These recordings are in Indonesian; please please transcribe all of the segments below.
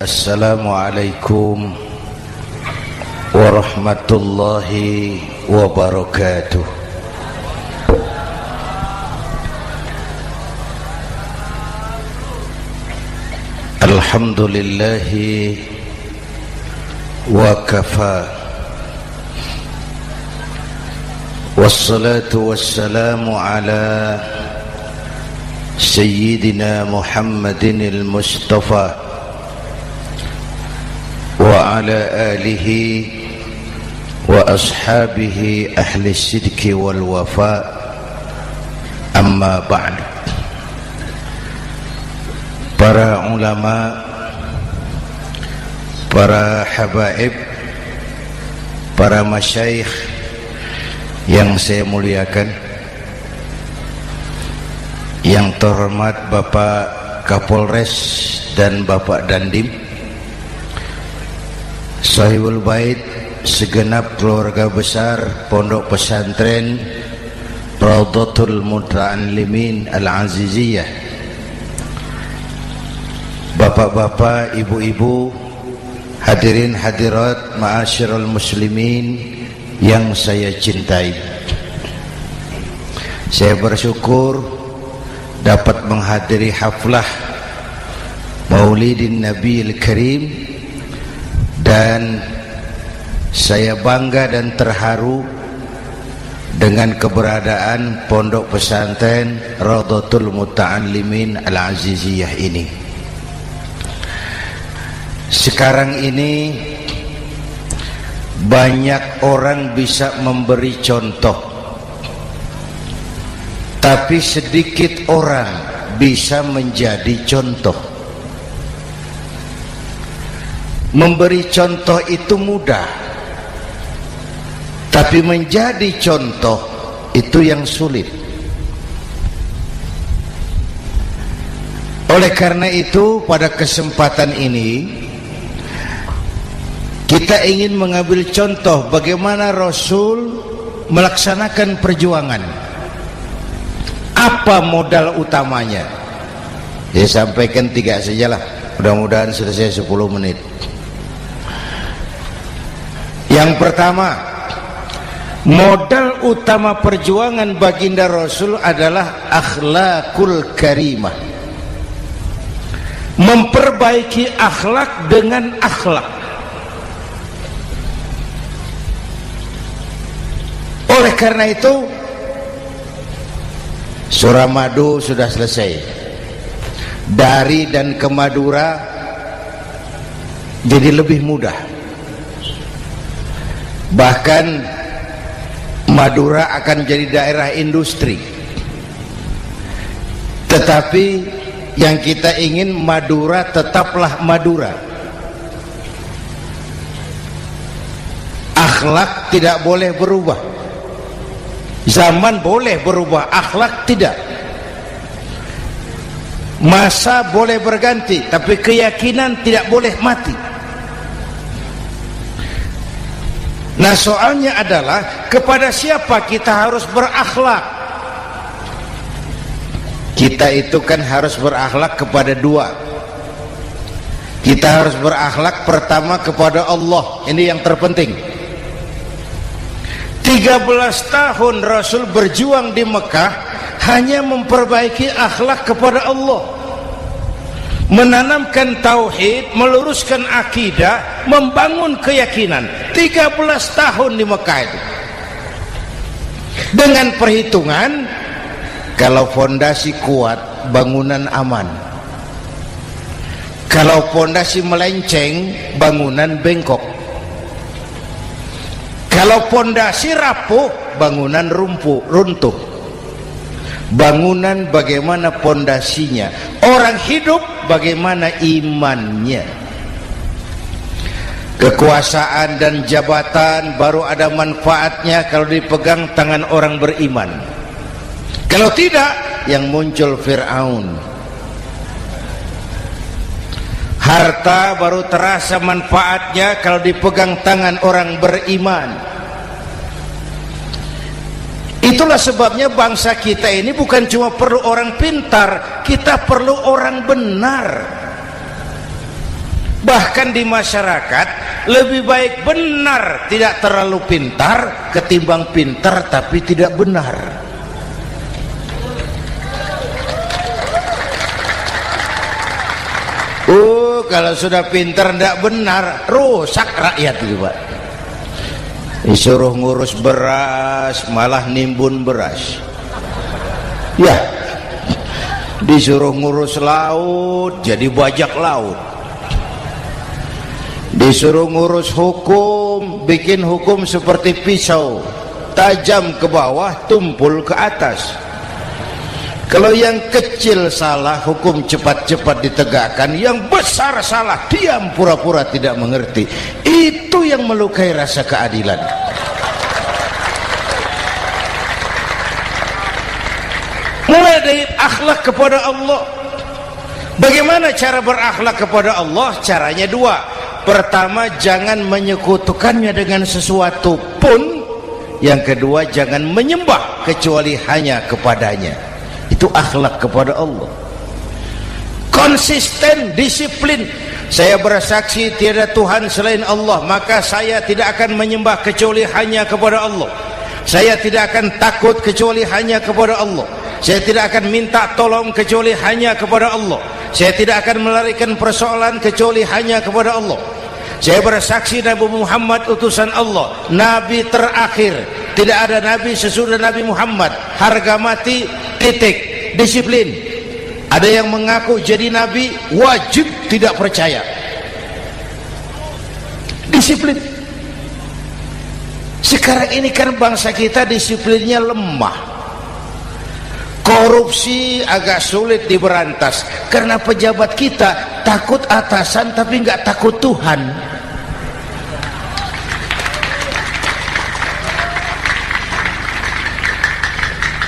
Assalamualaikum warahmatullahi wabarakatuh. Alhamdulillahi wa kafa, wassalatu wassalamu ala sayyidina Muhammadin al-Mustafa wa ala alihi wa ashabihi ahli sidqi wal wafa, amma ba'd. Para ulama, para habaib, para masyayikh yang saya muliakan, yang terhormat Bapak Kapolres dan Bapak Dandim, Sahibul Bait, segenap keluarga besar Pondok Pesantren Raudhatul Muta'allimin Al-Aziziyah, bapak-bapak, ibu-ibu, hadirin hadirat ma'asyiral muslimin yang saya cintai. Saya bersyukur dapat menghadiri haflah Maulidin Nabiyil Karim, dan saya bangga dan terharu dengan keberadaan Pondok Pesantren Raudhatul Muta'allimin Al-Aziziyah ini. Sekarang ini banyak orang bisa memberi contoh, tapi sedikit orang bisa menjadi contoh. Memberi contoh itu mudah, tapi menjadi contoh itu yang sulit. Oleh karena itu, pada kesempatan ini kita ingin mengambil contoh bagaimana Rasul melaksanakan perjuangan. Apa modal utamanya? Saya sampaikan 3 sajalah, mudah-mudahan selesai 10 menit. Yang pertama, modal utama perjuangan baginda Rasul adalah akhlakul karimah. Memperbaiki akhlak dengan akhlak. Oleh karena itu, Suramadu sudah selesai. Dari dan ke Madura jadi lebih mudah. Bahkan Madura akan jadi daerah industri. Tetapi yang kita ingin, Madura tetaplah Madura. Akhlak tidak boleh berubah. Zaman boleh berubah, akhlak tidak. Masa boleh berganti, tapi keyakinan tidak boleh mati. Nah, soalnya adalah kepada siapa kita harus berakhlak. Kita itu kan harus berakhlak kepada 2. Kita harus berakhlak pertama kepada Allah. Ini yang terpenting. 13 tahun Rasul berjuang di Mekah hanya memperbaiki akhlak kepada Allah, menanamkan tauhid, meluruskan akidah, membangun keyakinan. 13 tahun di Mekah itu, dengan perhitungan kalau fondasi kuat, bangunan aman. Kalau fondasi melenceng, bangunan bengkok. Kalau pondasi rapuh, bangunan runtuh. Bangunan bagaimana pondasinya? Orang hidup bagaimana imannya? Kekuasaan dan jabatan baru ada manfaatnya kalau dipegang tangan orang beriman. Kalau tidak, yang muncul Fir'aun. Harta baru terasa manfaatnya kalau dipegang tangan orang beriman. Itulah sebabnya bangsa kita ini bukan cuma perlu orang pintar, kita perlu orang benar. Bahkan di masyarakat lebih baik benar tidak terlalu pintar ketimbang pintar tapi tidak benar. Kalau sudah pintar tidak benar, rusak rakyat itu Pak. Disuruh ngurus beras malah nimbun beras, ya. Disuruh ngurus laut jadi bajak laut. Disuruh ngurus hukum, bikin hukum seperti pisau, tajam ke bawah, tumpul ke atas. Kalau yang kecil salah, hukum cepat-cepat ditegakkan. Yang besar salah, diam pura-pura tidak mengerti. Itu yang melukai rasa keadilan. Mulai dari akhlak kepada Allah. Bagaimana cara berakhlak kepada Allah? Caranya dua. Pertama, jangan menyekutukannya dengan sesuatu pun. Yang kedua, jangan menyembah kecuali hanya kepadanya. Itu akhlak kepada Allah. Konsisten, disiplin. Saya bersaksi tiada Tuhan selain Allah, maka saya tidak akan menyembah kecuali hanya kepada Allah. Saya tidak akan takut kecuali hanya kepada Allah. Saya tidak akan minta tolong kecuali hanya kepada Allah. Saya tidak akan melarikan persoalan kecuali hanya kepada Allah. Saya bersaksi Nabi Muhammad utusan Allah, Nabi terakhir. Tidak ada Nabi sesudah Nabi Muhammad. Harga mati, titik. Disiplin. Ada yang mengaku jadi Nabi, wajib tidak percaya. Disiplin. Sekarang ini kan bangsa kita disiplinnya lemah. Korupsi agak sulit diberantas karena pejabat kita takut atasan tapi nggak takut Tuhan.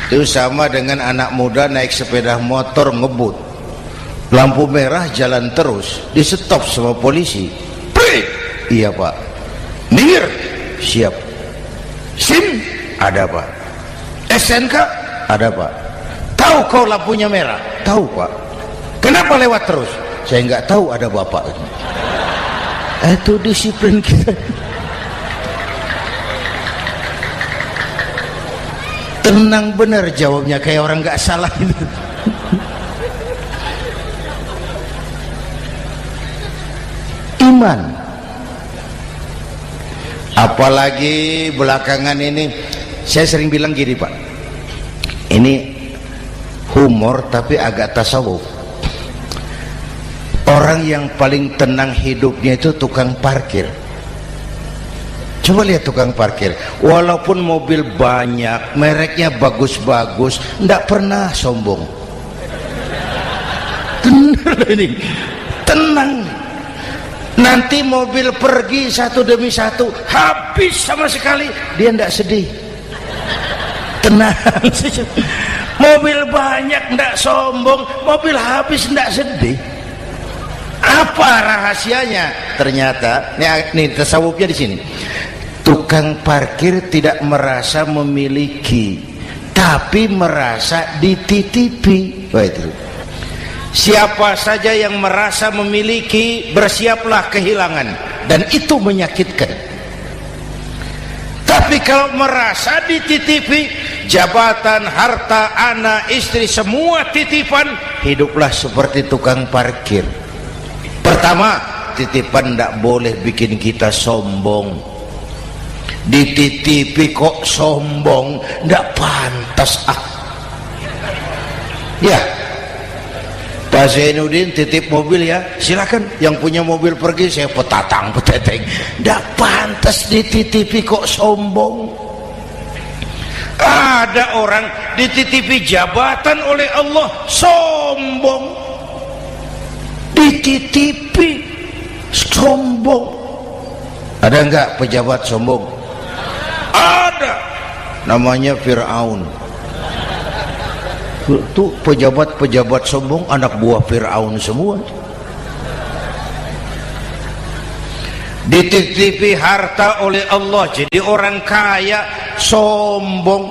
Itu sama dengan anak muda naik sepeda motor ngebut, lampu merah jalan terus, di stop sama polisi. Prit, iya Pak. Minggir, siap. SIM ada Pak. SNK ada Pak. Tahu kau lampunya merah? Tahu Pak. Kenapa lewat terus? Saya nggak tahu, ada Bapak. Itu disiplin kita. Tenang bener jawabnya, kayak orang nggak salah itu. Iman. Apalagi belakangan ini saya sering bilang gini Pak, ini humor tapi agak tasawuf. Orang yang paling tenang hidupnya itu tukang parkir. Coba lihat tukang parkir, walaupun mobil banyak, mereknya bagus-bagus, tidak pernah sombong. Tenang ini, tenang. Nanti mobil pergi satu demi satu, habis sama sekali, dia tidak sedih. Tenang. Mobil banyak tidak sombong, mobil habis tidak sedih. Apa rahasianya? Ternyata, nih tasawufnya di sini. Tukang parkir tidak merasa memiliki, tapi merasa dititipi. Wah, itu. Siapa saja yang merasa memiliki, bersiaplah kehilangan, dan itu menyakitkan. Tapi kalau merasa dititipi, jabatan, harta, anak, istri, semua titipan, hiduplah seperti tukang parkir. Pertama, titipan tidak boleh bikin kita sombong. Dititipi kok sombong, tidak pantas ya. Pak Zainuddin titip mobil ya, silakan. Yang punya mobil pergi, saya petatang peteteng. Tidak pantas dititipi kok sombong. Ada orang dititipi jabatan oleh Allah sombong, dititipi sombong. Ada enggak pejabat sombong? Ada, namanya Fir'aun. Itu pejabat-pejabat sombong anak buah Fir'aun semua. Dititipi harta oleh Allah, jadi orang kaya sombong,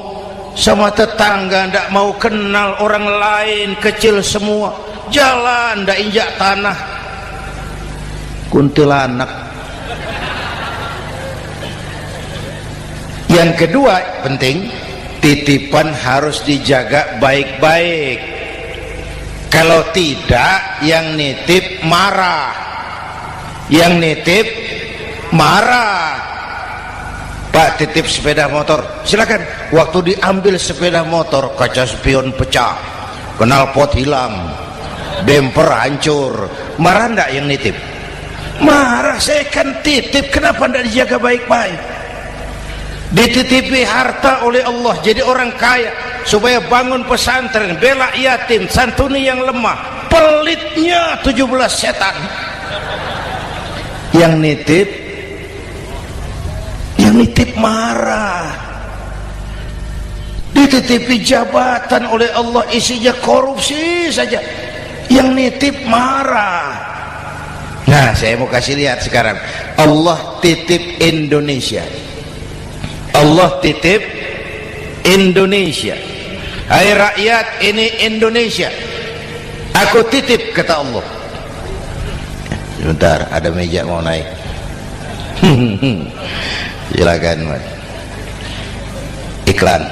sama tetangga tidak mau kenal, orang lain kecil semua, jalan tidak injak tanah. kuntilanak. Yang kedua penting, titipan harus dijaga baik-baik. Kalau tidak, yang nitip marah. Yang nitip marah. Pak, titip sepeda motor, silakan. Waktu diambil sepeda motor, kaca spion pecah, knalpot hilang, bemper hancur. Marah enggak yang nitip? Marah. Saya kan titip, kenapa enggak dijaga baik-baik? Dititipi harta oleh Allah jadi orang kaya supaya bangun pesantren, bela yatim, santuni yang lemah. Pelitnya 17 setan. Yang nitip marah. Dititipi jabatan oleh Allah isinya korupsi saja, yang nitip marah. Nah, saya mau kasih lihat sekarang. Allah titip Indonesia. Allah titip Indonesia. Hai rakyat, ini Indonesia, aku titip, kata Allah. Sebentar, ada meja mau naik. Silakan, Mas. Iklan.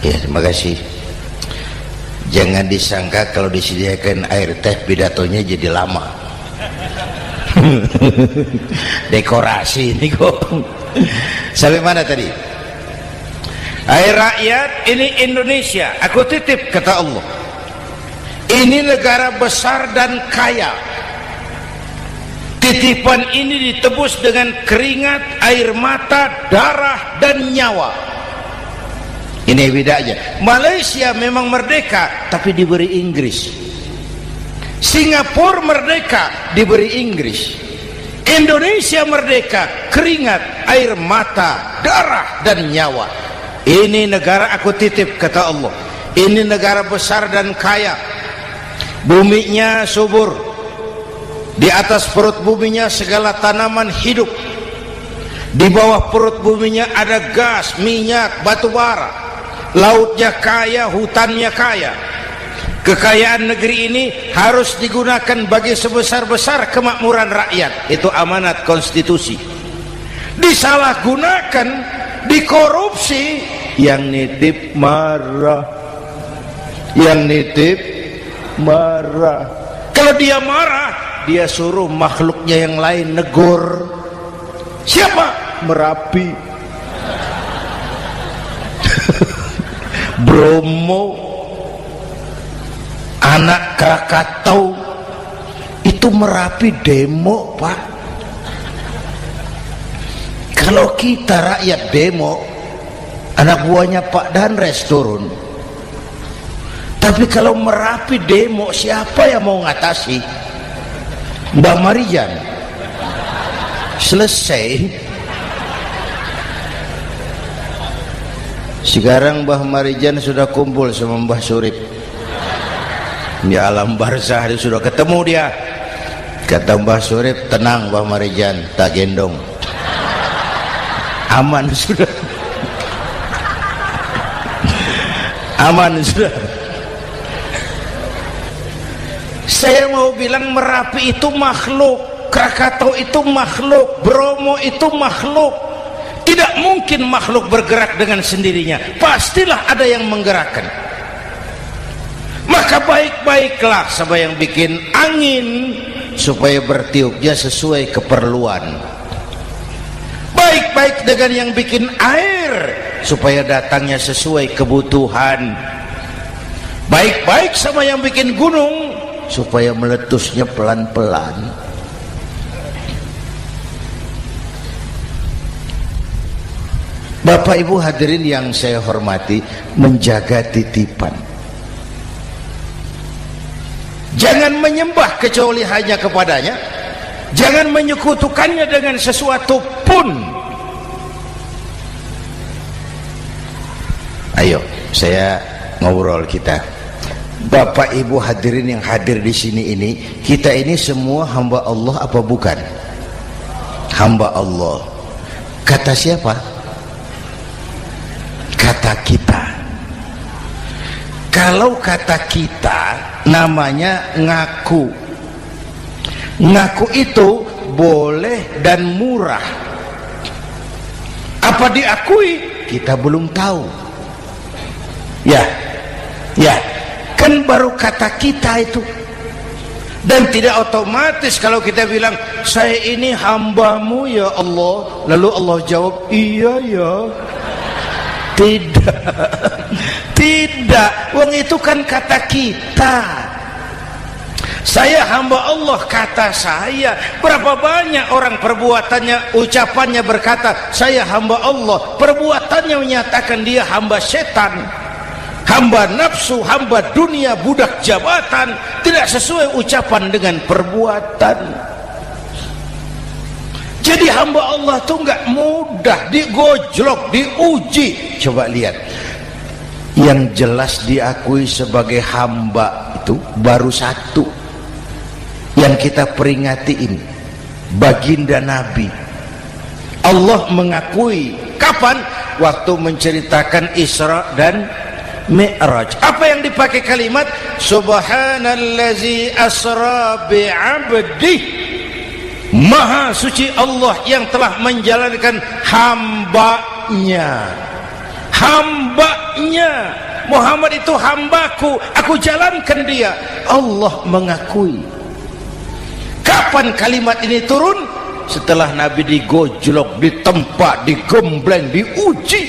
Ya, terima kasih. Jangan disangka kalau disediakan air teh pidatonya jadi lama. Dekorasi ini kok. Sampai mana tadi? Hai rakyat, ini Indonesia, aku titip, kata Allah. Ini negara besar dan kaya. Titipan ini ditebus dengan keringat, air mata, darah, dan nyawa. Ini bedanya. Malaysia memang merdeka, tapi diberi Inggris. Singapura merdeka, diberi Inggris. Indonesia merdeka, keringat, air mata, darah, dan nyawa. Ini negara aku titip, kata Allah. Ini negara besar dan kaya. Buminya subur. Di atas perut buminya segala tanaman hidup. Di bawah perut buminya ada gas, minyak, batu bara. Lautnya kaya, hutannya kaya. Kekayaan negeri ini harus digunakan bagi sebesar-besar kemakmuran rakyat. Itu amanat konstitusi. Disalahgunakan, dikorupsi, yang nitip marah. Yang nitip marah. Kalau dia marah, dia suruh makhluknya yang lain negur. Siapa? Merapi, Bromo, anak Krakatau. Itu Merapi demo, Pak. Kalau kita rakyat demo, anak buahnya Pak Danres turun. Tapi kalau Merapi demo, siapa yang mau ngatasi? Mbak Marijan. Selesai. Sekarang Mbah Marijan sudah kumpul sama Mbah Surip di alam barzah. Dia sudah ketemu dia. Kata Mbah Surip, tenang Mbah Marijan, tak gendong, aman sudah. Aman sudah. Saya mau bilang Merapi itu makhluk, Krakatau itu makhluk, Bromo itu makhluk. Tidak mungkin makhluk bergerak dengan sendirinya, pastilah ada yang menggerakkan. Maka baik-baiklah sama yang bikin angin supaya bertiupnya sesuai keperluan. Baik-baik dengan yang bikin air supaya datangnya sesuai kebutuhan. Baik-baik sama yang bikin gunung supaya meletusnya pelan-pelan. Bapak Ibu hadirin yang saya hormati, menjaga titipan. Jangan menyembah kecuali hanya kepadanya. Jangan menyekutukannya dengan sesuatu pun. Ayo, saya ngobrol kita. Bapak Ibu hadirin yang hadir di sini ini, kita ini semua hamba Allah apa bukan? Hamba Allah. Kata siapa? Kata kita. Kalau kata kita namanya ngaku. Ngaku itu boleh dan murah. Apa diakui? Kita belum tahu. Ya, kan baru kata kita itu. Dan tidak otomatis kalau kita bilang saya ini hambamu ya Allah, lalu Allah jawab iya ya. Tidak, wong itu kan kata kita. Saya hamba Allah, kata saya. Berapa banyak orang perbuatannya, ucapannya berkata saya hamba Allah, perbuatannya menyatakan dia hamba setan, hamba nafsu, hamba dunia, budak jabatan. Tidak sesuai ucapan dengan perbuatan. Jadi hamba Allah itu nggak mudah, digojlok, diuji. Coba lihat, yang jelas diakui sebagai hamba itu baru satu yang kita peringati ini, baginda Nabi. Allah mengakui kapan? Waktu menceritakan Isra dan Mi'raj. Apa yang dipakai kalimat? Subhanallazi asra bi'abdih. Maha suci Allah yang telah menjalankan hambanya. Hambanya. Muhammad itu hambaku, aku jalankan dia. Allah mengakui. Kapan kalimat ini turun? Setelah Nabi digojlok, ditempa, digembleng, diuji,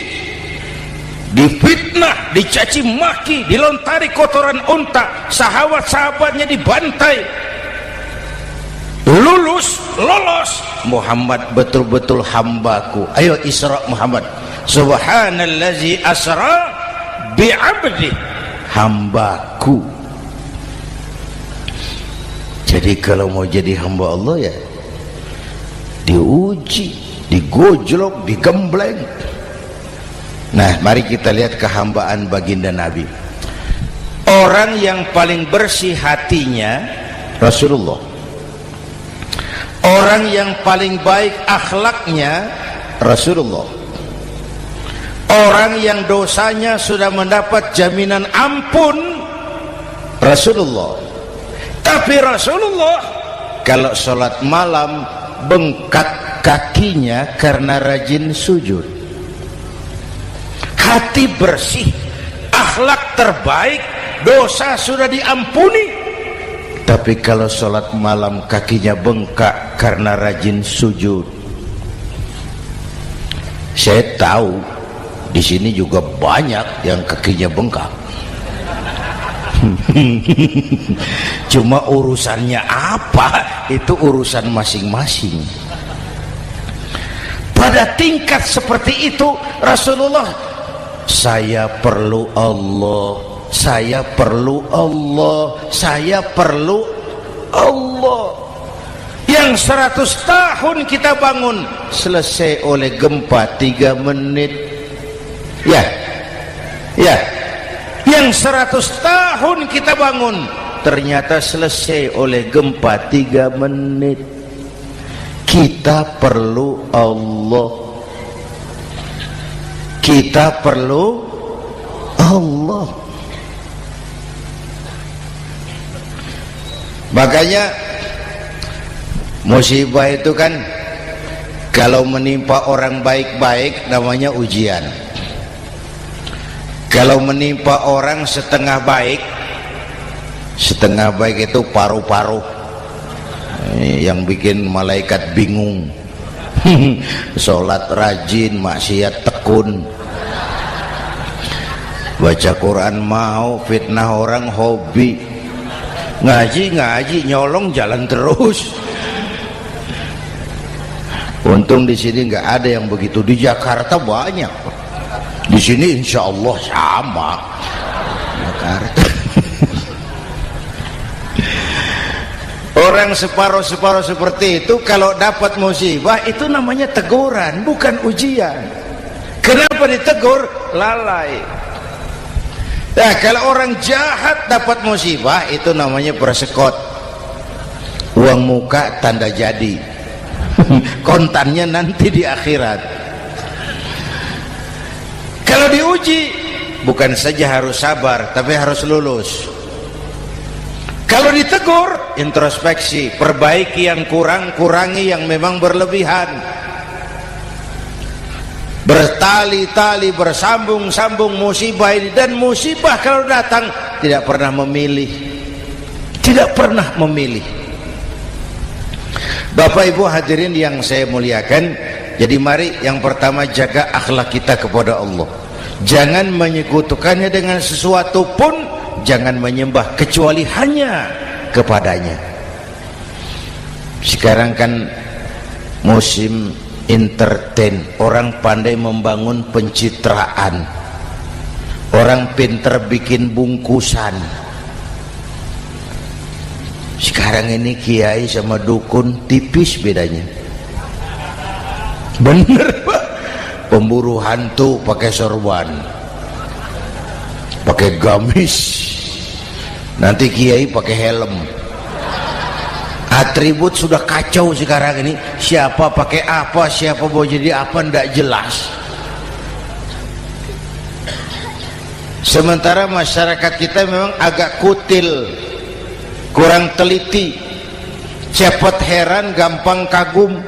difitnah, dicaci maki, dilontari kotoran unta, sahabat-sahabatnya dibantai. Lolos, Muhammad betul-betul hambaku. Ayo Isra Muhammad. Subhanallazi asra bi'abdi, hambaku. Jadi kalau mau jadi hamba Allah ya diuji, digojlok, digembleng. Nah, mari kita lihat kehambaan baginda Nabi. Orang yang paling bersih hatinya Rasulullah. Orang yang paling baik akhlaknya Rasulullah. Orang yang dosanya sudah mendapat jaminan ampun Rasulullah. Tapi Rasulullah kalau sholat malam bengkak kakinya karena rajin sujud. Hati bersih, akhlak terbaik, dosa sudah diampuni. Tapi kalau sholat malam kakinya bengkak karena rajin sujud. Saya tahu di sini juga banyak yang kakinya bengkak. Cuma urusannya apa? Itu urusan masing-masing. Pada tingkat seperti itu Rasulullah, saya perlu Allah, saya perlu Allah, saya perlu Allah. Yang 100 tahun kita bangun selesai oleh gempa 3 menit. Ya. Yang 100 tahun kita bangun ternyata selesai oleh gempa 3 menit. Kita perlu Allah, kita perlu Allah. Makanya musibah itu kan kalau menimpa orang baik-baik namanya ujian. Kalau menimpa orang setengah baik itu paru-paru yang bikin malaikat bingung. Sholat rajin, maksiat tekun, baca Quran mau, fitnah orang hobi, ngaji nyolong jalan terus. Untung di sini nggak ada yang begitu. Di Jakarta banyak. Di sini insya Allah sama. Jakarta. Orang separuh-separuh seperti itu kalau dapat musibah itu namanya teguran, bukan ujian. Kenapa ditegur? Lalai. Nah, kalau orang jahat dapat musibah itu namanya persekot. Uang muka tanda jadi. Kontannya nanti di akhirat. Kalau diuji bukan saja harus sabar, tapi harus lulus. Kalau ditegur, introspeksi, perbaiki yang kurang, kurangi yang memang berlebihan. Bertali-tali, bersambung-sambung musibah ini, dan musibah kalau datang tidak pernah memilih, tidak pernah memilih. Bapak Ibu hadirin yang saya muliakan, jadi mari yang pertama jaga akhlak kita kepada Allah. Jangan menyekutukannya dengan sesuatu pun, jangan menyembah kecuali hanya kepadanya. Sekarang kan musim entertain, orang pandai membangun pencitraan, orang pinter bikin bungkusan. Sekarang ini kiai sama dukun tipis bedanya. Bener Pak, pemburu hantu pakai sorban, pakai gamis, nanti kiai pakai helm. Atribut sudah kacau sekarang ini, siapa pakai apa, siapa mau jadi apa, tidak jelas. Sementara masyarakat kita memang agak kutil, kurang teliti, cepat heran, gampang kagum.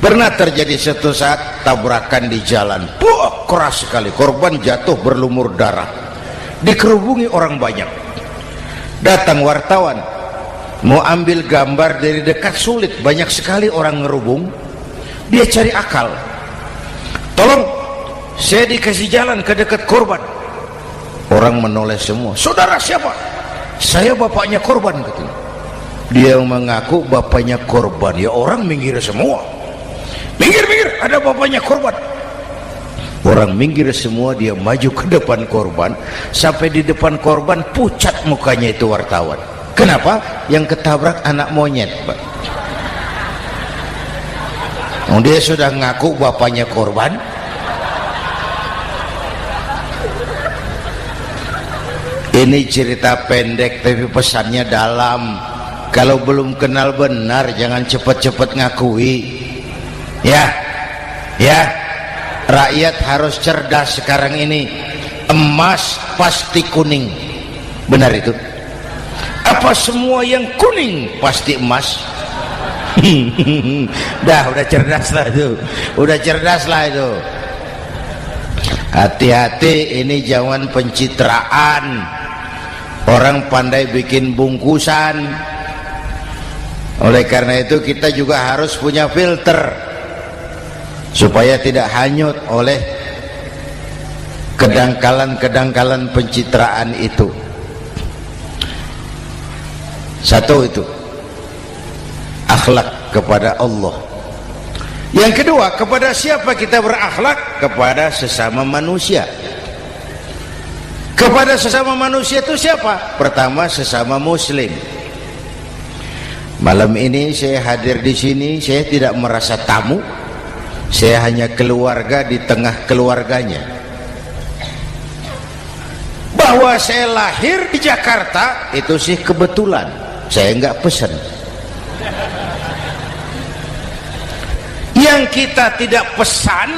Pernah terjadi suatu saat tabrakan di jalan, keras sekali, korban jatuh berlumur darah, dikerubungi orang banyak. Datang wartawan mau ambil gambar dari dekat, sulit, banyak sekali orang ngerubung. Dia cari akal, tolong saya dikasih jalan ke dekat korban. Orang menoleh semua. Saudara siapa? Saya bapaknya korban, katanya. Dia mengaku bapaknya korban. Ya orang minggir semua, minggir, ada bapaknya korban. Orang minggir semua, dia maju ke depan korban. Sampai di depan korban pucat mukanya itu wartawan. Kenapa? Yang ketabrak anak monyet, Pak. Dia sudah ngaku bapaknya korban. Ini cerita pendek tapi pesannya dalam. Kalau belum kenal benar jangan cepat-cepat ngakui. Ya, rakyat harus cerdas sekarang ini. Emas pasti kuning, benar itu? Apa semua yang kuning pasti emas? Udah cerdas lah itu, udah cerdas lah itu. Hati-hati, ini jangan pencitraan. Orang pandai bikin bungkusan. Oleh karena itu kita juga harus punya filter supaya tidak hanyut oleh kedangkalan-kedangkalan pencitraan itu. Satu itu akhlak kepada Allah. Yang kedua, kepada siapa kita berakhlak? Kepada sesama manusia. Kepada sesama manusia itu siapa? Pertama, sesama muslim. Malam ini saya hadir di sini, saya tidak merasa tamu. Saya hanya keluarga di tengah keluarganya. Bahwa saya lahir di Jakarta itu sih kebetulan. Saya enggak pesan. Yang kita tidak pesan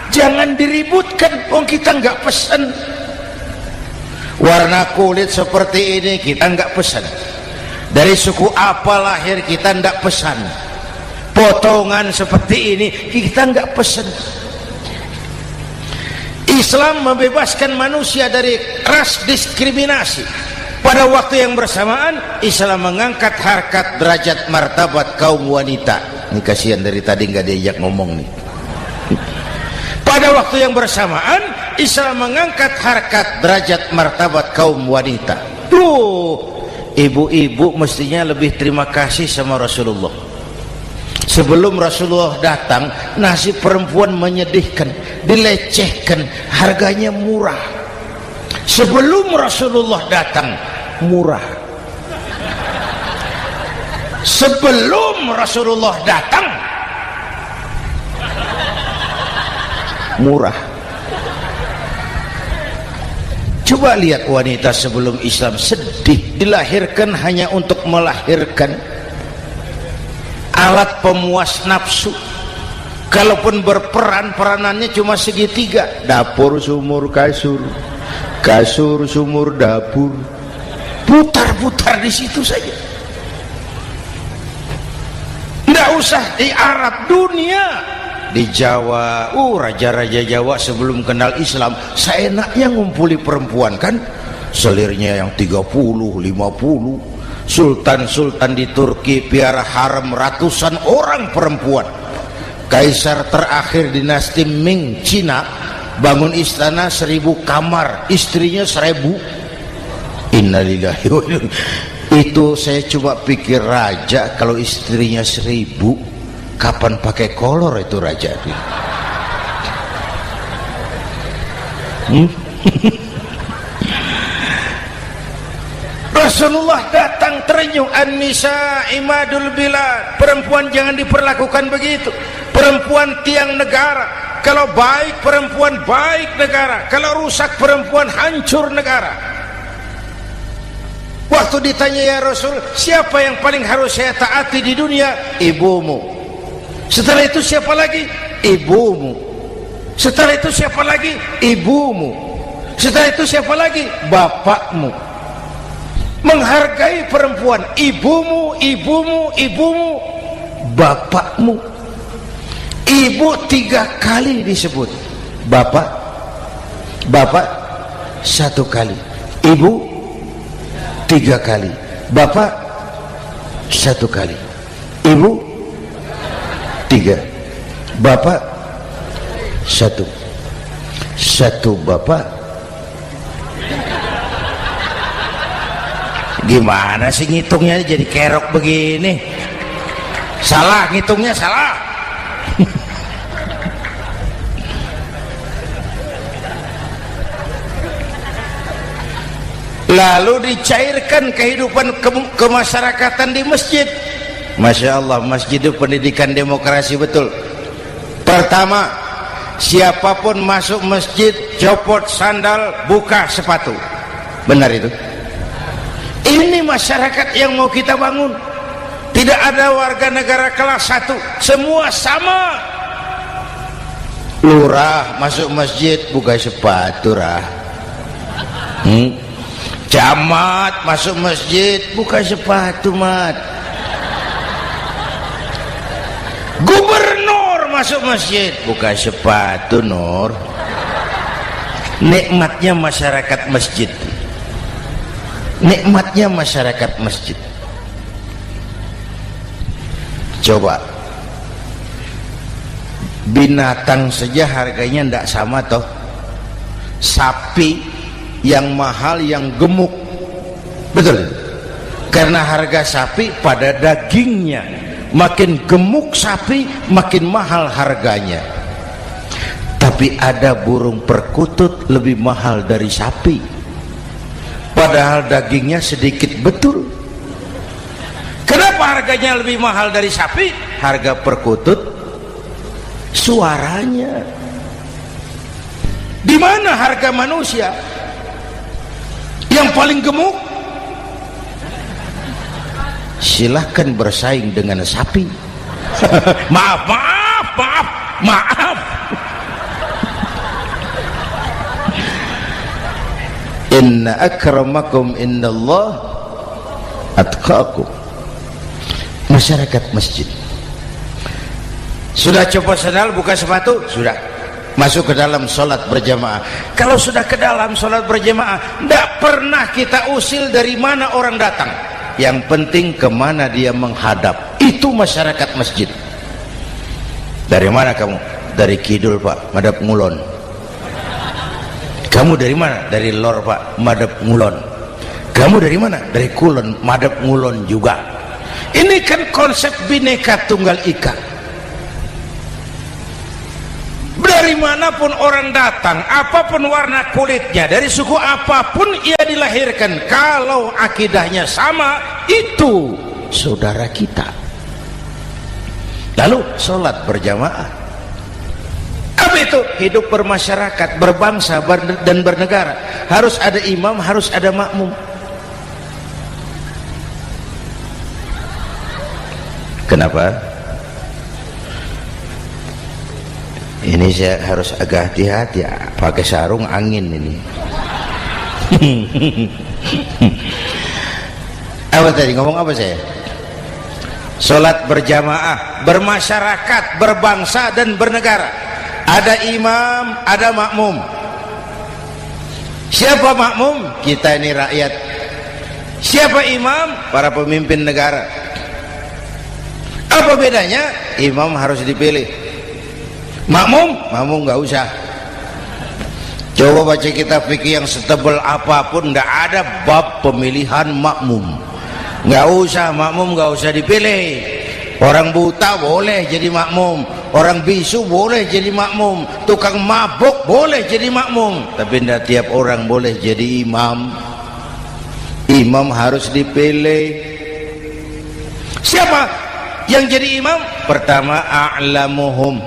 jangan diributkan. Kita enggak pesan. Warna kulit seperti ini kita enggak pesan. Dari suku apa lahir kita enggak pesan. Potongan seperti ini kita enggak pesan. Islam membebaskan manusia dari ras diskriminasi. Pada waktu yang bersamaan Islam mengangkat harkat, derajat, martabat kaum wanita. Ini kasihan dari tadi nggak diajak ngomong nih. Pada waktu yang bersamaan Islam mengangkat harkat, derajat, martabat kaum wanita. Ibu-ibu mestinya lebih terima kasih sama Rasulullah. Sebelum Rasulullah datang, nasib perempuan menyedihkan, dilecehkan, harganya murah. Sebelum Rasulullah datang, murah. Sebelum Rasulullah datang, murah. Coba lihat wanita sebelum Islam, sedih, dilahirkan hanya untuk melahirkan, alat pemuas nafsu. Kalaupun berperan, peranannya cuma segitiga, dapur sumur kasur, kasur sumur dapur, putar-putar di situ saja. Nggak usah di Arab, dunia, di Jawa. Raja-raja Jawa sebelum kenal Islam seenaknya ngumpuli perempuan kan, selirnya yang 30, 50. Sultan-sultan di Turki piara harem ratusan orang perempuan. Kaisar terakhir dinasti Ming Cina bangun istana 1000 kamar, istrinya 1000. Innalillahi wa inna. Itu saya cuma pikir, raja kalau istrinya 1000, kapan pakai kolor itu raja? Rasulullah datang terenyuh, an-nisa imadul bilad, perempuan jangan diperlakukan begitu, perempuan tiang negara. Kalau baik perempuan baik negara, kalau rusak perempuan hancur negara. Waktu ditanya, ya Rasul, siapa yang paling harus saya taati di dunia? Ibumu. Setelah itu siapa lagi? Ibumu. Setelah itu siapa lagi? Ibumu. Setelah itu siapa lagi? Bapakmu. Menghargai perempuan, ibumu, ibumu, ibumu, bapakmu. Ibu 3 kali disebut, bapak, bapak 1 kali, ibu 3 kali, bapak 1 kali, ibu 3, bapak 1, 1 bapak. Gimana sih ngitungnya jadi kerok begini? Salah ngitungnya, salah. Lalu dicairkan kehidupan kemasyarakatan di masjid. Masya Allah, masjid itu pendidikan demokrasi betul. Pertama, siapapun masuk masjid copot sandal, buka sepatu. Benar itu? Ini masyarakat yang mau kita bangun. Tidak ada warga negara kelas 1, semua sama. Lurah masuk masjid buka sepatu, rah. Camat masuk masjid buka sepatu, mat. Gubernur masuk masjid buka sepatu, Nur. Nikmatnya masyarakat masjid, nikmatnya masyarakat masjid. Coba binatang saja harganya tidak sama toh. Sapi yang mahal yang gemuk, betul? Karena harga sapi pada dagingnya, makin gemuk sapi makin mahal harganya. Tapi ada burung perkutut lebih mahal dari sapi, padahal dagingnya sedikit, betul. Kenapa harganya lebih mahal dari sapi? Harga perkutut suaranya. Di mana harga manusia yang paling gemuk? Silahkan bersaing dengan sapi. Maaf, maaf, maaf, maaf. Inna akramakum indallah atqakum. Masyarakat masjid sudah copot sandal, buka sepatu, sudah masuk ke dalam sholat berjamaah. Kalau sudah ke dalam sholat berjamaah, tidak pernah kita usil dari mana orang datang, yang penting kemana dia menghadap. Itu masyarakat masjid. Dari mana kamu? Dari kidul, Pak, madhab ngulon. Kamu dari mana? Dari lor, Pak, madhab ngulon. Kamu dari mana? Dari kulon, madhab ngulon juga. Ini kan konsep Bhinneka Tunggal Ika. Dari manapun orang datang, apapun warna kulitnya, dari suku apapun ia dilahirkan, kalau akidahnya sama, itu saudara kita. Lalu sholat berjamaah. Apa itu? Hidup bermasyarakat, berbangsa dan bernegara. Harus ada imam, harus ada makmum. Kenapa? Ini saya harus agak hati-hati ya, pakai sarung angin ini. Apa tadi ngomong apa saya? Sholat berjamaah, bermasyarakat, berbangsa dan bernegara. Ada imam, ada makmum. Siapa makmum? Kita ini rakyat. Siapa imam? Para pemimpin negara. Apa bedanya? Imam harus dipilih. Makmum nggak usah. Coba baca kitab fikih yang setebal apapun, nggak ada bab pemilihan makmum. Nggak usah, makmum nggak usah dipilih. Orang buta boleh jadi makmum, orang bisu boleh jadi makmum, tukang mabuk boleh jadi makmum, tapi tidak tiap orang boleh jadi imam. Imam harus dipilih. Siapa yang jadi imam? Pertama, a'lamuhum,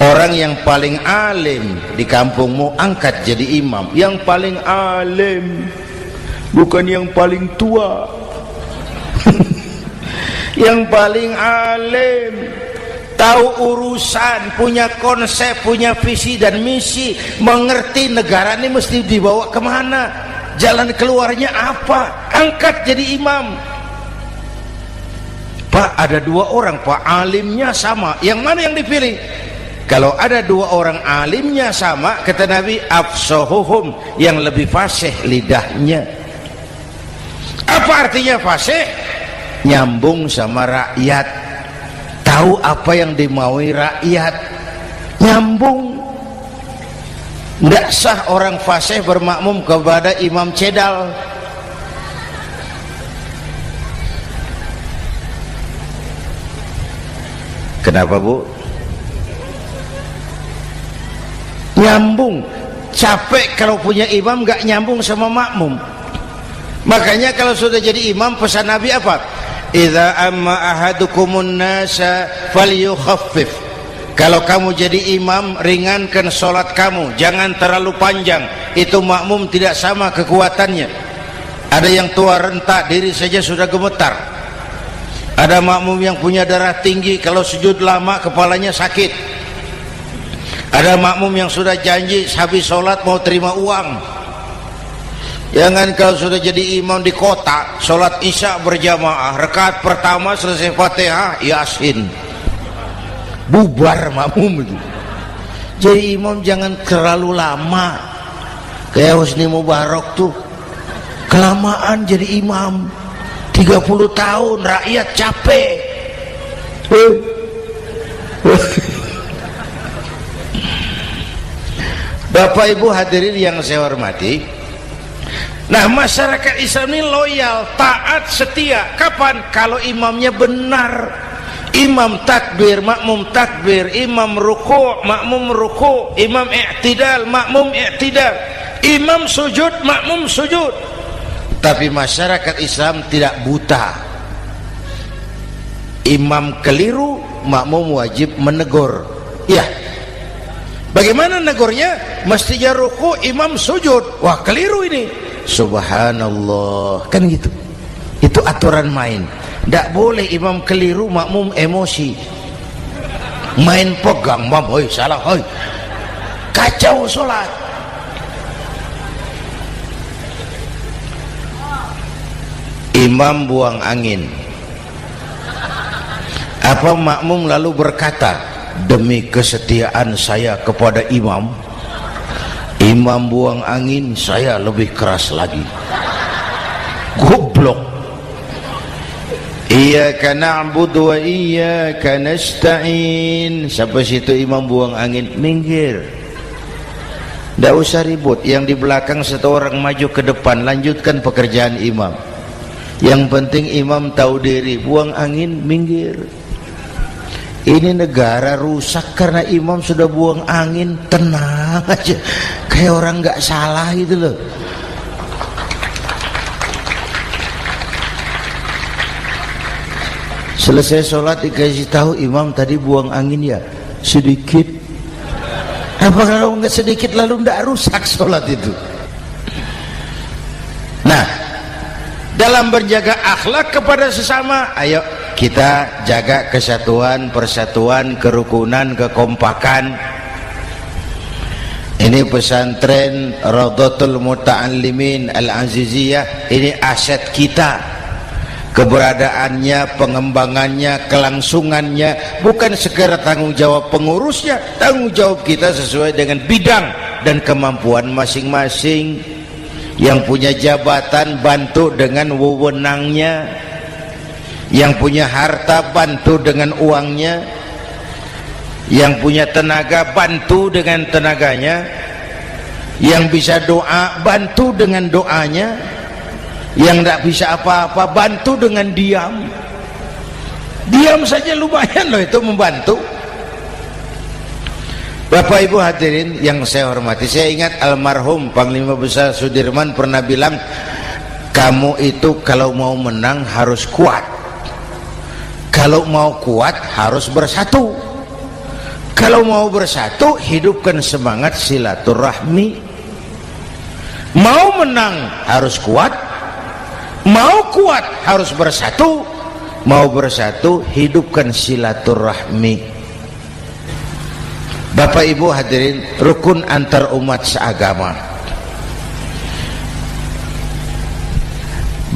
orang yang paling alim di kampungmu angkat jadi imam. Yang paling alim, bukan yang paling tua. Yang paling alim, tahu urusan, punya konsep, punya visi dan misi, mengerti negara ini mesti dibawa kemana, jalan keluarnya apa, angkat jadi imam. Pak, ada dua orang Pak, alimnya sama, yang mana yang dipilih? Kalau ada dua orang alimnya sama, kata Nabi, afsahuhum, yang lebih fasih lidahnya. Apa artinya fasih? Nyambung sama rakyat, tahu apa yang dimaui rakyat, nyambung. Tidak sah orang fasih bermakmum kepada imam cedal. Kenapa Bu? Nyambung. Capek kalau punya imam gak nyambung sama makmum. Makanya kalau sudah jadi imam, pesan Nabi apa? Idza amma ahadukumun nasa falyukhaffif. Kalau kamu jadi imam, ringankan sholat kamu, jangan terlalu panjang. Itu makmum tidak sama kekuatannya. Ada yang tua renta, diri saja sudah gemetar. Ada makmum yang punya darah tinggi, kalau sujud lama kepalanya sakit. Ada makmum yang sudah janji habis sholat mau terima uang. Jangan kalau sudah jadi imam di kota, sholat isya berjamaah, rakaat pertama selesai Fatihah, Yasin, bubar makmum itu. Jadi imam jangan terlalu lama. Kayak Husni Mubarak tuh, kelamaan jadi imam, 30 tahun, rakyat capek. Bapak Ibu hadirin yang saya hormati, nah masyarakat Islam ini loyal, taat, setia. Kapan? Kalau imamnya benar. Imam takbir, makmum takbir, imam ruku', makmum ruku', imam i'tidal, makmum i'tidal, imam sujud, makmum sujud. Tapi masyarakat Islam tidak buta. Imam keliru, makmum wajib menegur. Ya, bagaimana negurnya? Mestinya ruku', imam sujud. Wah, keliru ini. Subhanallah, kan gitu. Itu aturan main. Tidak boleh imam keliru, makmum emosi, main pegang, mam, hoi salah, hoi, kacau sholat. Imam buang angin, apa makmum lalu berkata, demi kesetiaan saya kepada imam, imam buang angin, saya lebih keras lagi. Goblok. Iyyaka na'budu wa iyyaka nasta'in. Sampai situ imam buang angin, minggir. Tidak usah ribut. Yang di belakang satu orang maju ke depan, lanjutkan pekerjaan imam. Yang penting imam tahu diri, buang angin, minggir. Ini negara rusak karena imam sudah buang angin. Tenang aja, kayak orang nggak salah gitu loh. Selesai sholat dikasih tahu, imam tadi buang angin ya sedikit. Apa kalau nggak sedikit lalu nggak rusak sholat itu? Nah, dalam berjaga akhlak kepada sesama, ayo kita jaga kesatuan, persatuan, kerukunan, kekompakan. Ini pesantren Raudhatul Muta'allimin Al-Aziziyah, ini aset kita. Keberadaannya, pengembangannya, kelangsungannya bukan sekedar tanggung jawab pengurusnya, tanggung jawab kita sesuai dengan bidang dan kemampuan masing-masing. Yang punya jabatan bantu dengan wewenangnya, yang punya harta bantu dengan uangnya, yang punya tenaga bantu dengan tenaganya, yang bisa doa bantu dengan doanya, yang tidak bisa apa-apa bantu dengan diam. Diam saja lumayan loh itu membantu. Bapak Ibu hadirin yang saya hormati, saya ingat almarhum Panglima Besar Sudirman pernah bilang, kamu itu kalau mau menang harus kuat, kalau mau kuat harus bersatu, kalau mau bersatu hidupkan semangat silaturahmi. Mau menang harus kuat, mau kuat harus bersatu, mau bersatu hidupkan silaturahmi. Bapak Ibu hadirin, rukun antar umat seagama.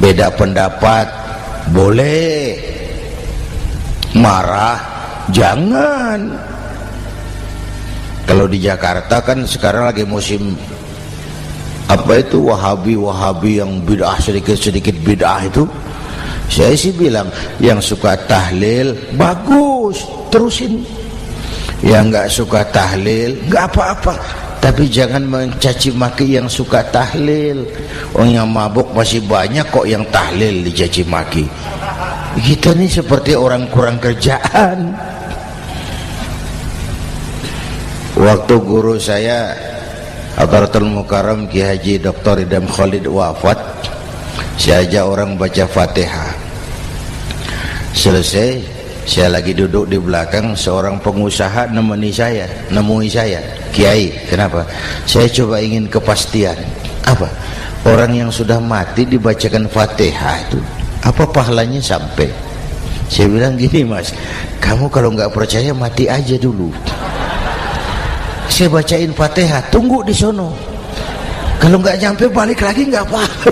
Beda pendapat boleh, marah jangan. Kalau di Jakarta kan sekarang lagi musim apa itu wahabi yang bid'ah, sedikit bid'ah itu. Saya sih bilang yang suka tahlil bagus, terusin. Yang nggak suka tahlil nggak apa-apa, tapi jangan mencaci maki yang suka tahlil. Orang yang mabuk masih banyak kok yang tahlil dicaci maki. Kita nih seperti orang kurang kerjaan. Waktu guru saya Hadratul Mukarram Ki Haji Dr. Idham Khalid wafat, saya ajak orang baca Fatihah. Selesai, saya lagi duduk di belakang, seorang pengusaha nemui saya, Kiai, kenapa? Saya coba ingin kepastian. Apa? Orang yang sudah mati dibacakan Fatihah itu apa pahalanya sampai? Saya bilang gini, Mas, kamu kalau nggak percaya mati aja dulu. Saya bacain Fatihah, tunggu di sono. Kalau nggak nyampe balik lagi nggak apa-apa.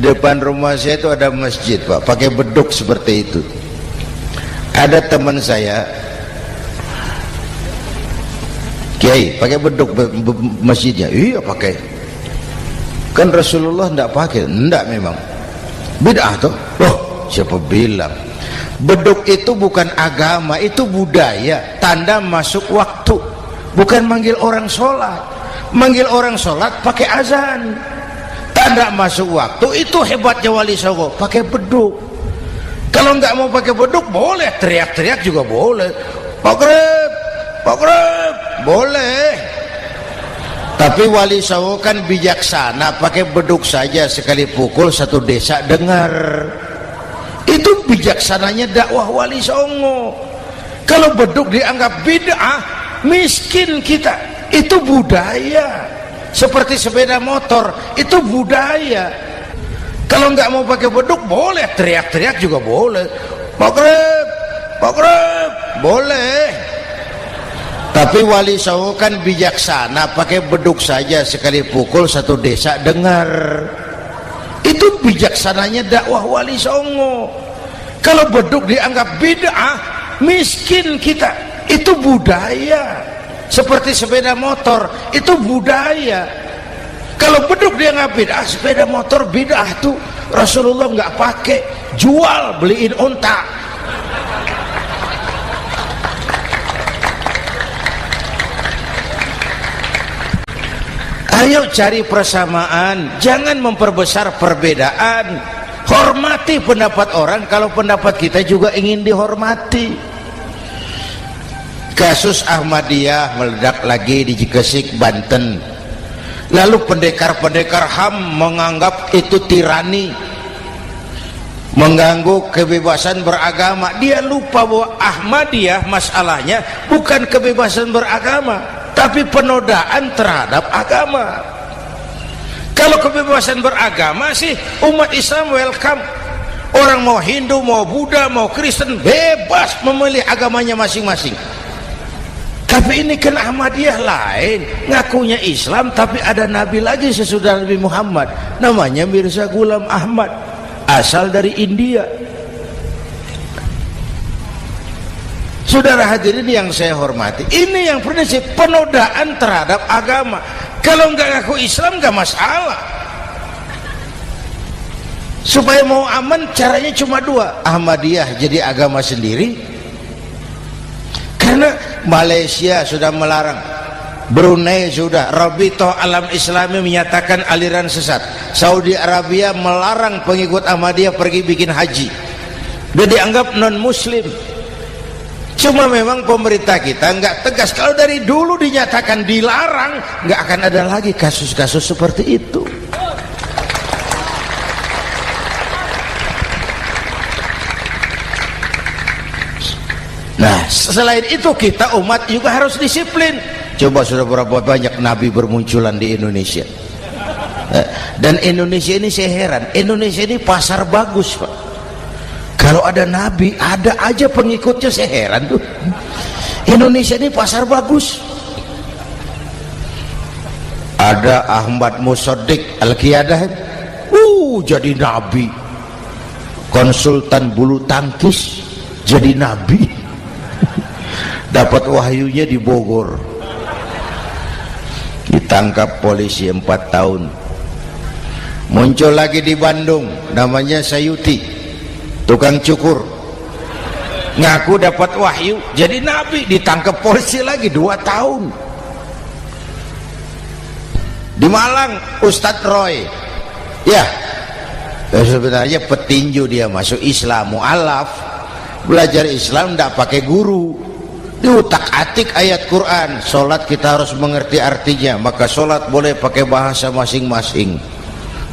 Depan rumah saya itu ada masjid, Pak, pakai beduk seperti itu. Ada teman saya, Kiai, pakai beduk masjidnya. Iya pakai. Kan Rasulullah tidak pakai. Tidak memang. Bid'ah tuh. Oh, siapa bilang? Beduk itu bukan agama, itu budaya, tanda masuk waktu. Bukan manggil orang sholat. Manggil orang sholat pakai azan. Tanda masuk waktu, itu hebatnya Wali Songo, pakai beduk. Kalau nggak mau pakai beduk boleh, teriak-teriak juga boleh. Maghrib, boleh. Tapi Wali Songo kan bijaksana, pakai beduk saja, sekali pukul satu desa dengar. Itu bijaksananya dakwah Wali Songo. Kalau beduk dianggap bid'ah, miskin kita. Itu budaya. Seperti sepeda motor, itu budaya. Kalau nggak mau pakai beduk boleh, teriak-teriak juga boleh. Maghrib, boleh. Tapi Wali Songo kan bijaksana, pakai beduk saja, sekali pukul satu desa dengar. Itu bijaksananya dakwah Wali Songo. Kalau beduk dianggap bid'ah, miskin kita. Itu budaya. Seperti sepeda motor, itu budaya. Kalau beduk dia nggak bid'ah, sepeda motor bid'ah tuh. Rasulullah nggak pakai, jual, beliin unta. Ayo cari persamaan, jangan memperbesar perbedaan. Hormati pendapat orang kalau pendapat kita juga ingin dihormati. Kasus Ahmadiyah meledak lagi di Cikesik, Banten. Lalu pendekar-pendekar HAM menganggap itu tirani, mengganggu kebebasan beragama. Dia lupa bahwa Ahmadiyah masalahnya bukan kebebasan beragama. tapi penodaan terhadap agama. Kalau kebebasan beragama sih umat Islam welcome. Orang mau Hindu, mau Buddha, mau Kristen bebas memilih agamanya masing-masing. Tapi ini kan Ahmadiyah lain, ngakunya Islam tapi ada nabi lagi sesudah Nabi Muhammad, namanya Mirza Ghulam Ahmad, asal dari India. Saudara hadirin yang saya hormati, ini yang prinsip penodaan terhadap agama. Kalau nggak ngaku Islam nggak masalah. Supaya mau aman caranya cuma dua, Ahmadiyah jadi agama sendiri, karena Malaysia sudah melarang, Brunei sudah, Rabithah Alam Islami menyatakan aliran sesat, Saudi Arabia melarang pengikut Ahmadiyah pergi bikin haji, dia dianggap non muslim. Cuma memang pemerintah kita nggak tegas. Kalau dari dulu dinyatakan dilarang, nggak akan ada lagi kasus-kasus seperti itu. Nah, selain itu kita umat juga harus disiplin. Coba sudah berapa banyak nabi bermunculan di Indonesia. Dan Indonesia ini saya heran, Indonesia ini pasar bagus, Pak. Kalau ada nabi, ada aja pengikutnya, saya heran tuh. Indonesia ini pasar bagus. Ada Ahmad Musaddiq Al-Qiyadah, jadi nabi. Konsultan bulu tangkis jadi nabi. Dapat wahyunya di Bogor, ditangkap polisi 4 tahun. Muncul lagi di Bandung, namanya Sayuti, tukang cukur, ngaku dapat wahyu jadi nabi, ditangkap polisi lagi 2 tahun. Di Malang Ustadz Roy, ya sebenarnya petinju, dia masuk Islam, mu'alaf, belajar Islam tidak pakai guru, diutak-atik ayat Quran. Sholat kita harus mengerti artinya, maka sholat boleh pakai bahasa masing-masing.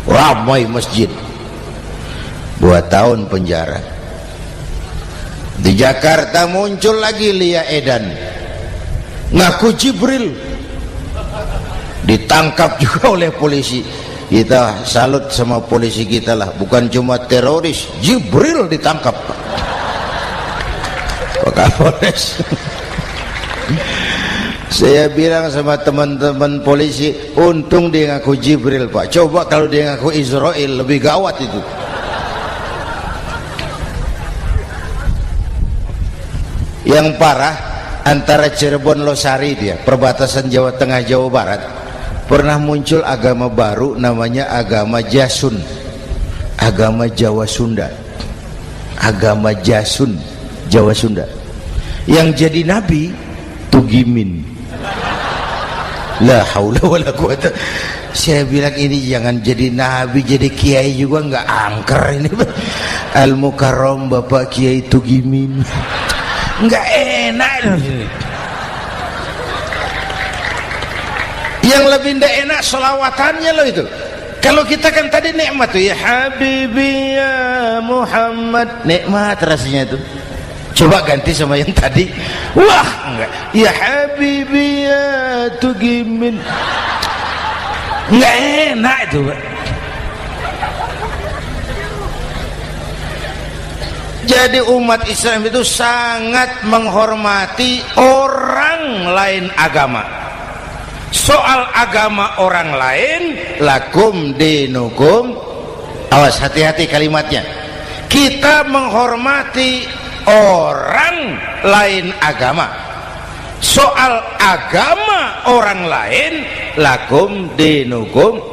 Ramai masjid, 2 tahun penjara. Di Jakarta muncul lagi Lia Edan, ngaku Jibril, ditangkap juga oleh polisi. Kita salut sama polisi kita lah, bukan cuma teroris, Jibril ditangkap Pak Kapolres. Saya bilang sama teman-teman polisi, untung dia ngaku Jibril, Pak. Coba kalau dia ngaku Israel, lebih gawat itu. Yang parah, antara Cirebon Losari, dia perbatasan Jawa Tengah Jawa Barat, pernah muncul agama baru namanya agama Jasun, agama Jawa Sunda, agama Jasun Jawa Sunda. Yang jadi nabi Tugimin. La haula wala quwata. Saya bilang ini jangan jadi nabi, jadi kiai juga nggak angker ini. Al Mukarram Bapak Kiai Tugimin, nggak enak. Yang lebih ndak enak selawatannya loh itu. Kalau kita kan tadi nikmat tuh, ya Habibi ya Muhammad, nikmat rasanya itu. Coba ganti sama yang tadi, wah enggak, ya Habibi ya Tugimin, enggak enak itu, Pak. Jadi umat Islam itu sangat menghormati orang lain agama. Soal agama orang lain, lakum dinukum, awas hati-hati kalimatnya. Kita menghormati orang lain agama. Soal agama orang lain, lakum dinukum.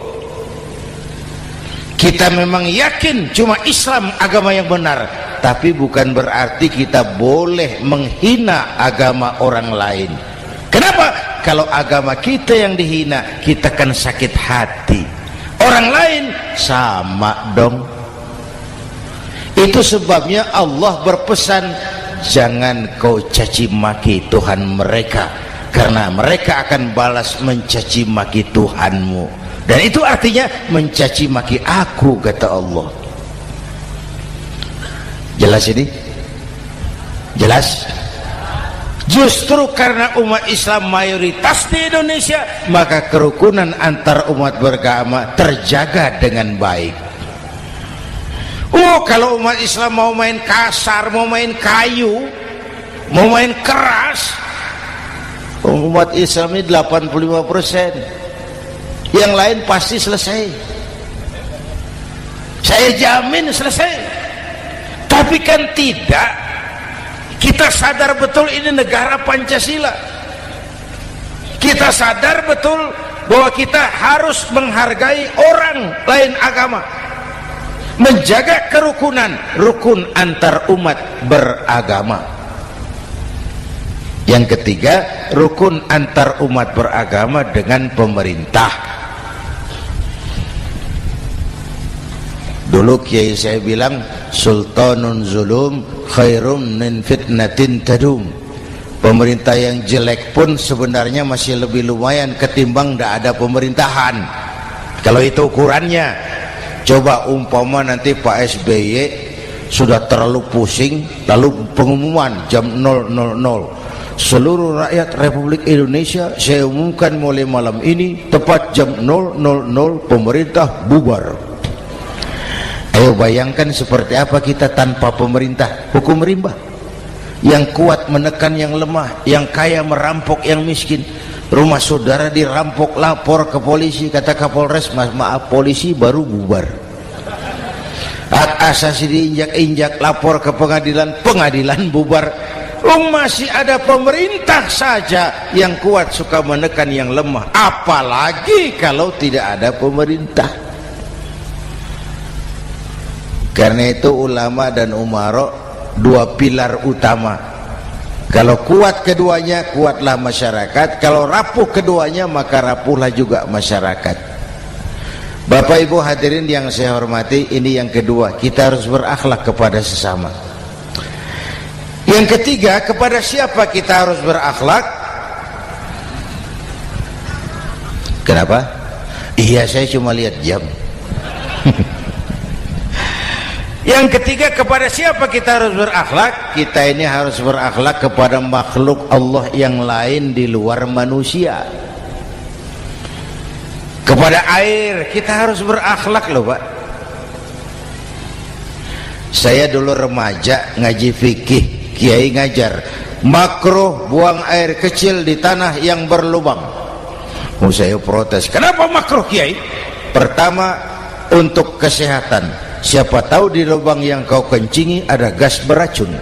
Kita memang yakin cuma Islam agama yang benar, tapi bukan berarti kita boleh menghina agama orang lain. Kenapa? Kalau agama kita yang dihina, kita kan sakit hati. Orang lain sama dong. Itu sebabnya Allah berpesan, jangan kau caci maki Tuhan mereka, karena mereka akan balas mencaci maki Tuhanmu. Dan itu artinya mencaci maki aku, kata Allah. Jelas ini? Jelas? Justru karena umat Islam mayoritas di Indonesia, maka kerukunan antar umat beragama terjaga dengan baik. Oh, kalau umat Islam mau main kasar, mau main kayu, mau main keras, umat Islam ini 85%, yang lain pasti selesai. Saya jamin selesai. Tapi kan tidak. Kita sadar betul ini negara Pancasila. Kita sadar betul bahwa kita harus menghargai orang lain agama, menjaga kerukunan, rukun antar umat beragama. Yang ketiga, rukun antar umat beragama dengan pemerintah. Dulu kiai saya bilang, sultanun zulum khairum min fitnatin tadum. Pemerintah yang jelek pun sebenarnya masih lebih lumayan ketimbang tidak ada pemerintahan. Kalau itu ukurannya. Coba umpama nanti Pak SBY sudah terlalu pusing, lalu pengumuman jam 000, seluruh rakyat Republik Indonesia saya umumkan mulai malam ini tepat jam 000 pemerintah bubar. Ayo bayangkan seperti apa kita tanpa pemerintah. Hukum rimba, yang kuat menekan yang lemah, yang kaya merampok yang miskin. Rumah saudara dirampok, lapor ke polisi, kata Kapolres, maaf polisi baru bubar. Hak asasi diinjak-injak, lapor ke pengadilan, pengadilan bubar. Masih ada pemerintah saja yang kuat suka menekan yang lemah, apalagi kalau tidak ada pemerintah. Karena itu ulama dan umara dua pilar utama. Kalau kuat keduanya, kuatlah masyarakat. Kalau rapuh keduanya, maka rapuhlah juga masyarakat. Bapak Ibu hadirin yang saya hormati, ini yang kedua, kita harus berakhlak kepada sesama. Yang ketiga, kepada siapa kita harus berakhlak? Kenapa? Iya, saya cuma lihat jam. Yang ketiga, kepada siapa kita harus berakhlak? Kita ini harus berakhlak kepada makhluk Allah yang lain di luar manusia. Kepada air kita harus berakhlak loh Pak. Saya dulu remaja ngaji fikih, kiai ngajar makruh buang air kecil di tanah yang berlubang. Saya protes, kenapa makruh kiai? Pertama, untuk kesehatan. Siapa tahu di lubang yang kau kencingi ada gas beracun.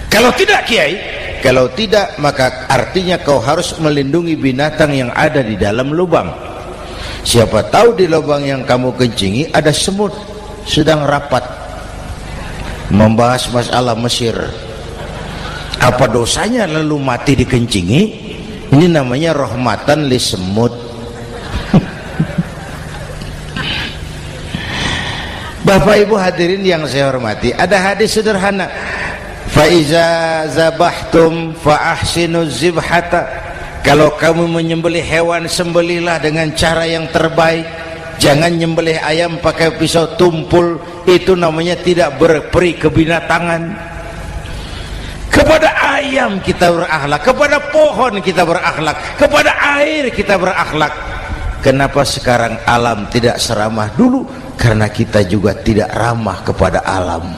Kalau tidak kiai, kalau tidak maka artinya kau harus melindungi binatang yang ada di dalam lubang. Siapa tahu di lubang yang kamu kencingi ada semut sedang rapat membahas masalah Mesir. Apa dosanya lalu mati dikencingi? Ini namanya rahmatan li semut. Bapak Ibu hadirin yang saya hormati, ada hadis sederhana, fa iza zabahtum fa ahsinu zibhata. Kalau kamu menyembelih hewan, sembelihlah dengan cara yang terbaik. Jangan nyembelih ayam pakai pisau tumpul, itu namanya tidak berperi kebinatangan. Kepada ayam kita berakhlak, kepada pohon kita berakhlak, kepada air kita berakhlak. Kenapa sekarang alam tidak seramah dulu? Karena kita juga tidak ramah kepada alam.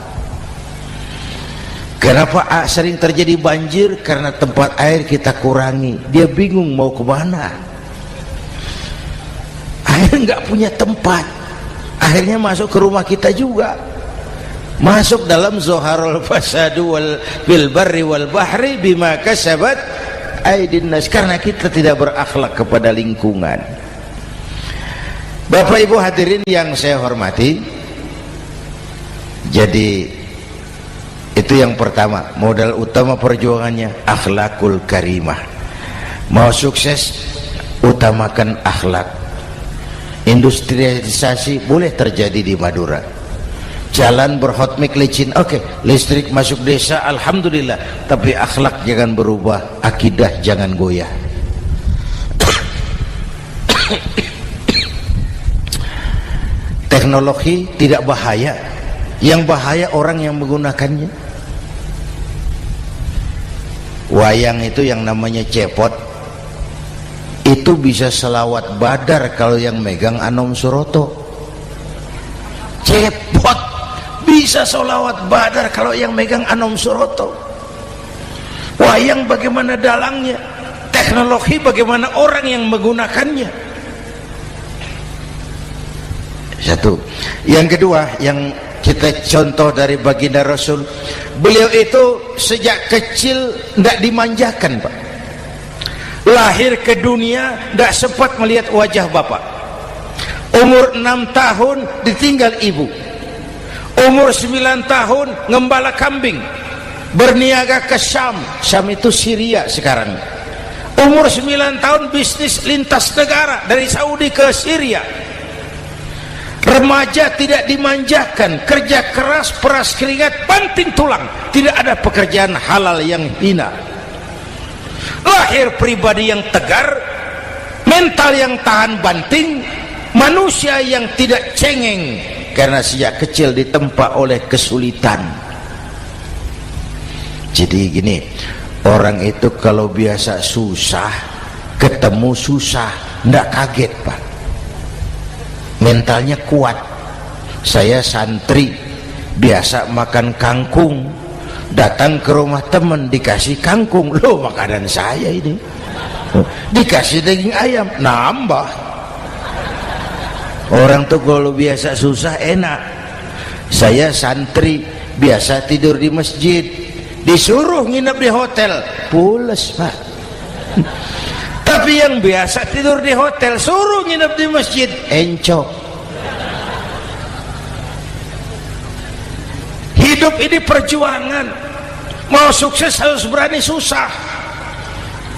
Kenapa sering terjadi banjir? Karena tempat air kita kurangi. Dia bingung mau kemana. Air nggak punya tempat, akhirnya masuk ke rumah kita juga, masuk dalam zoharul fasadu bil barri wal bahri bima kasabat aydin nas. Karena kita tidak berakhlak kepada lingkungan. Bapak Ibu hadirin yang saya hormati, jadi itu yang pertama, modal utama perjuangannya akhlakul karimah. Mau sukses, utamakan akhlak. Industrialisasi boleh terjadi di Madura, jalan berhotmik licin, oke, listrik masuk desa, alhamdulillah, tapi akhlak jangan berubah, akidah jangan goyah. Teknologi tidak bahaya, yang bahaya orang yang menggunakannya. Wayang itu yang namanya cepot itu bisa selawat badar kalau yang megang Anom Suroto. Cepot bisa selawat badar kalau yang megang Anom Suroto. Wayang bagaimana dalangnya, teknologi bagaimana orang yang menggunakannya. Satu. Yang kedua, yang kita contoh dari baginda Rasul, beliau itu sejak kecil tidak dimanjakan, Pak. Lahir ke dunia tidak sempat melihat wajah bapak. Umur 6 tahun ditinggal ibu. Umur 9 tahun ngembala kambing, berniaga ke Syam. Syam itu Syria sekarang. Umur 9 tahun bisnis lintas negara dari Saudi ke Syria. Remaja tidak dimanjakan, kerja keras, peras keringat, banting tulang, tidak ada pekerjaan halal yang hina. Lahir pribadi yang tegar, mental yang tahan banting, manusia yang tidak cengeng karena sejak kecil ditempa oleh kesulitan. Jadi gini, orang itu kalau biasa susah, ketemu susah, ndak kaget, Pak. Mentalnya kuat. Saya santri biasa makan kangkung, datang ke rumah teman dikasih kangkung, loh makanan saya ini, dikasih daging ayam, nambah. Orang tuh kalau biasa susah enak. Saya santri biasa tidur di masjid, disuruh nginep di hotel, pules, Pak. Tapi yang biasa tidur di hotel suruh nginep di masjid, encok. Hidup ini perjuangan. Mau sukses harus berani susah.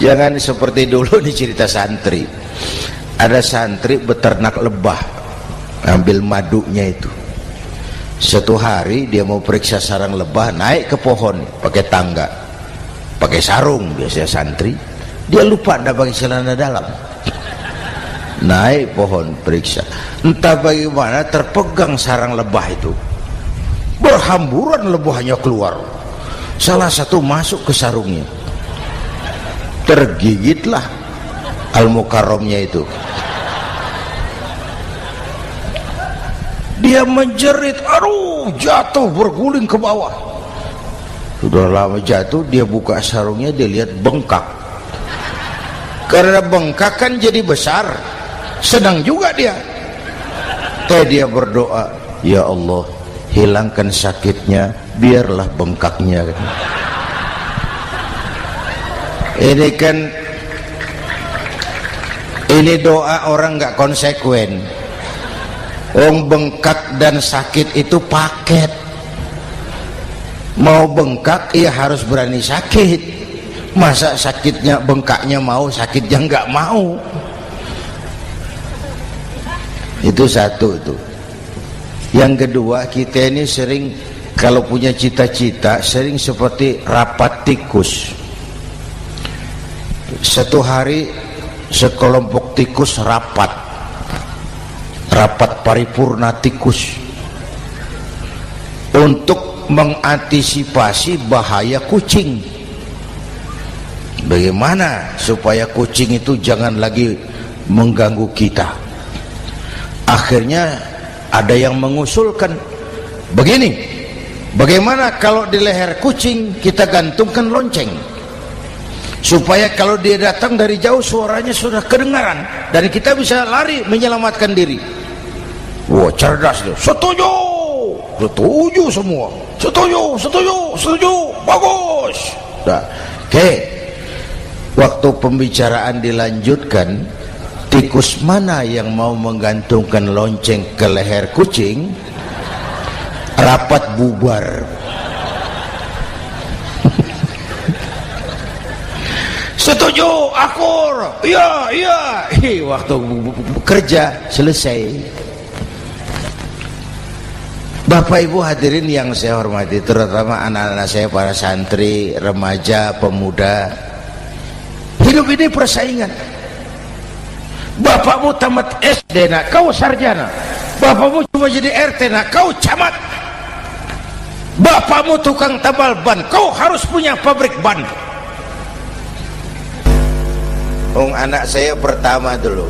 Jangan seperti dulu nih cerita santri. Ada santri beternak lebah, ambil madunya itu. Satu hari dia mau periksa sarang lebah, naik ke pohon pakai tangga, pakai sarung biasanya santri. Dia lupa tidak pakai celana dalam. Naik pohon periksa, entah bagaimana terpegang sarang lebah itu, berhamburan lebahnya keluar. Salah satu masuk ke sarungnya, tergigitlah Al-Mukarramnya itu. Dia menjerit, aduh, jatuh berguling ke bawah. Sudah lama jatuh, dia buka sarungnya, dia lihat bengkak. Karena bengkak kan jadi besar, senang juga dia. Dia berdoa, ya Allah, hilangkan sakitnya, biarlah bengkaknya. Ini kan, ini doa orang nggak konsekuen. Bengkak dan sakit itu paket. Mau bengkak ya harus berani sakit. Masa sakitnya bengkaknya mau, sakitnya nggak mau. Itu satu itu. Yang kedua, kita ini sering kalau punya cita-cita sering seperti rapat tikus. Satu hari sekelompok tikus rapat paripurna tikus untuk mengantisipasi bahaya kucing. Bagaimana supaya kucing itu jangan lagi mengganggu kita? Akhirnya ada yang mengusulkan begini, bagaimana kalau di leher kucing kita gantungkan lonceng, supaya kalau dia datang dari jauh suaranya sudah kedengaran dan kita bisa lari menyelamatkan diri. Wah, cerdas dia. Setuju, setuju semua. Setuju, bagus. Nah, oke. Waktu pembicaraan dilanjutkan, tikus mana yang mau menggantungkan lonceng ke leher kucing? Rapat bubar. Setuju, akur. Iya. Waktu kerja selesai. Bapak Ibu hadirin yang saya hormati, terutama anak-anak saya, para santri, remaja, pemuda. Hidup ini persaingan. Bapakmu tamat SD, nak, kau sarjana. Bapakmu cuma jadi RT, nak, kau camat. Bapakmu tukang tambal ban, kau harus punya pabrik ban. Anak saya pertama dulu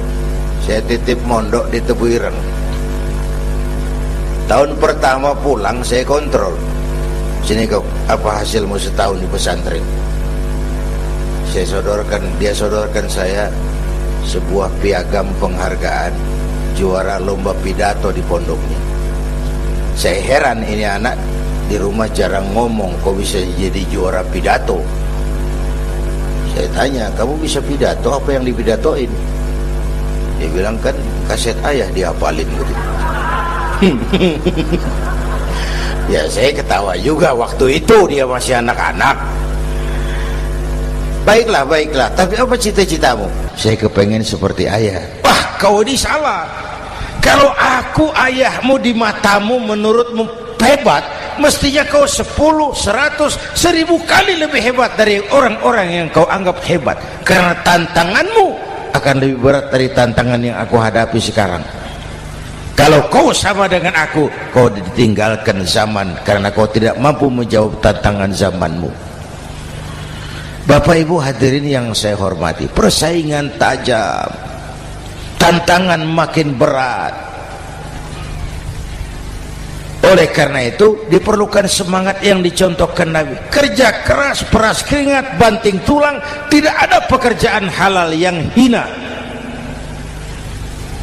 saya titip mondok di Tebu Ireng. Tahun pertama pulang saya kontrol, sini kau, apa hasilmu setahun di pesantren? Dia sodorkan saya sebuah piagam penghargaan juara lomba pidato di pondoknya. Saya heran, ini anak di rumah jarang ngomong, kok bisa jadi juara pidato? Saya tanya, kamu bisa pidato, apa yang dipidatoin? Dia bilang, kan kaset ayah dihafalin gitu. Ya saya ketawa juga, waktu itu dia masih anak-anak. Baiklah, tapi apa cita-citamu? Saya kepengen seperti ayah. Wah, kau ini salah. Kalau aku ayahmu di matamu menurutmu hebat, mestinya kau 10, 100, 1000 kali lebih hebat dari orang-orang yang kau anggap hebat. Karena tantanganmu akan lebih berat dari tantangan yang aku hadapi sekarang. Kalau kau sama dengan aku, kau ditinggalkan zaman karena kau tidak mampu menjawab tantangan zamanmu. Bapak Ibu hadirin yang saya hormati, persaingan tajam, tantangan makin berat. Oleh karena itu diperlukan semangat yang dicontohkan Nabi. Kerja keras, peras keringat, banting tulang. Tidak ada pekerjaan halal yang hina.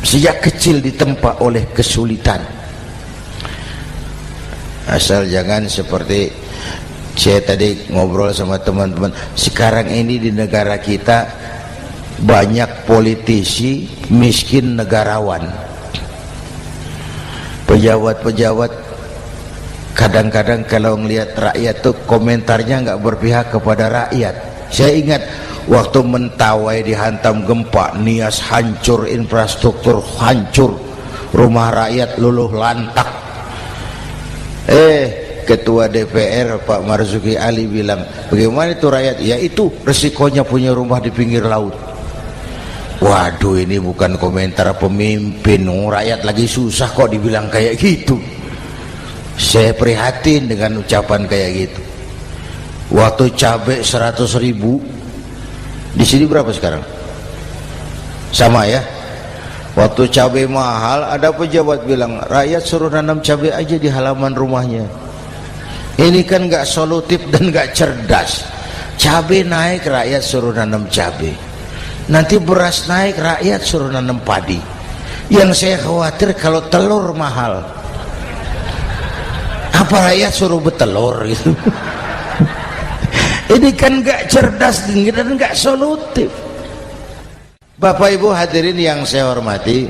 Sejak kecil ditempa oleh kesulitan. Asal jangan seperti saya tadi ngobrol sama teman-teman, sekarang ini di negara kita banyak politisi miskin negarawan. Pejabat-pejabat kadang-kadang kalau ngelihat rakyat tuh komentarnya nggak berpihak kepada rakyat. Saya ingat waktu Mentawai dihantam gempa, Nias hancur, infrastruktur hancur, rumah rakyat luluh lantak. Ketua DPR Pak Marzuki Ali bilang, bagaimana itu rakyat? Ya itu resikonya punya rumah di pinggir laut. Waduh, ini bukan komentar pemimpin, rakyat lagi susah kok dibilang kayak gitu. Saya prihatin dengan ucapan kayak gitu. Waktu cabai 100.000, di sini berapa sekarang? Sama ya. Waktu cabai mahal, ada pejabat bilang, rakyat suruh nanam cabai aja di halaman rumahnya. Ini kan gak solutif dan gak cerdas. Cabai naik, rakyat suruh nanam cabai. Nanti beras naik, rakyat suruh nanam padi. Yang saya khawatir kalau telur mahal, apa rakyat suruh betelur gitu? Ini kan gak cerdas dan gak solutif. Bapak Ibu hadirin yang saya hormati,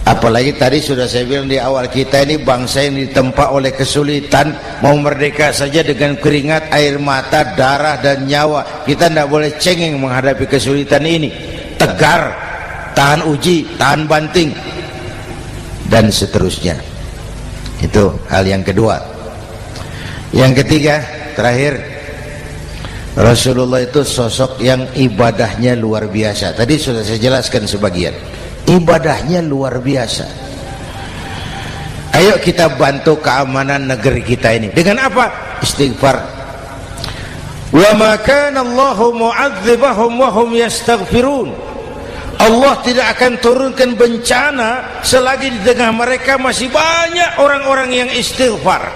apalagi tadi sudah saya bilang di awal, kita ini bangsa yang ditempa oleh kesulitan. Mau merdeka saja dengan keringat, air mata, darah dan nyawa. Kita tidak boleh cengeng menghadapi kesulitan ini. Tegar, tahan uji, tahan banting, dan seterusnya. Itu hal yang kedua. Yang ketiga, terakhir, Rasulullah itu sosok yang ibadahnya luar biasa. Tadi sudah saya jelaskan sebagian. Ibadahnya luar biasa. Ayo kita bantu keamanan negeri kita ini. Dengan apa? Istighfar. Wa ma kana Allahu mu'adzibahum wa hum yastaghfirun. Allah tidak akan turunkan bencana selagi di tengah mereka masih banyak orang-orang yang istighfar.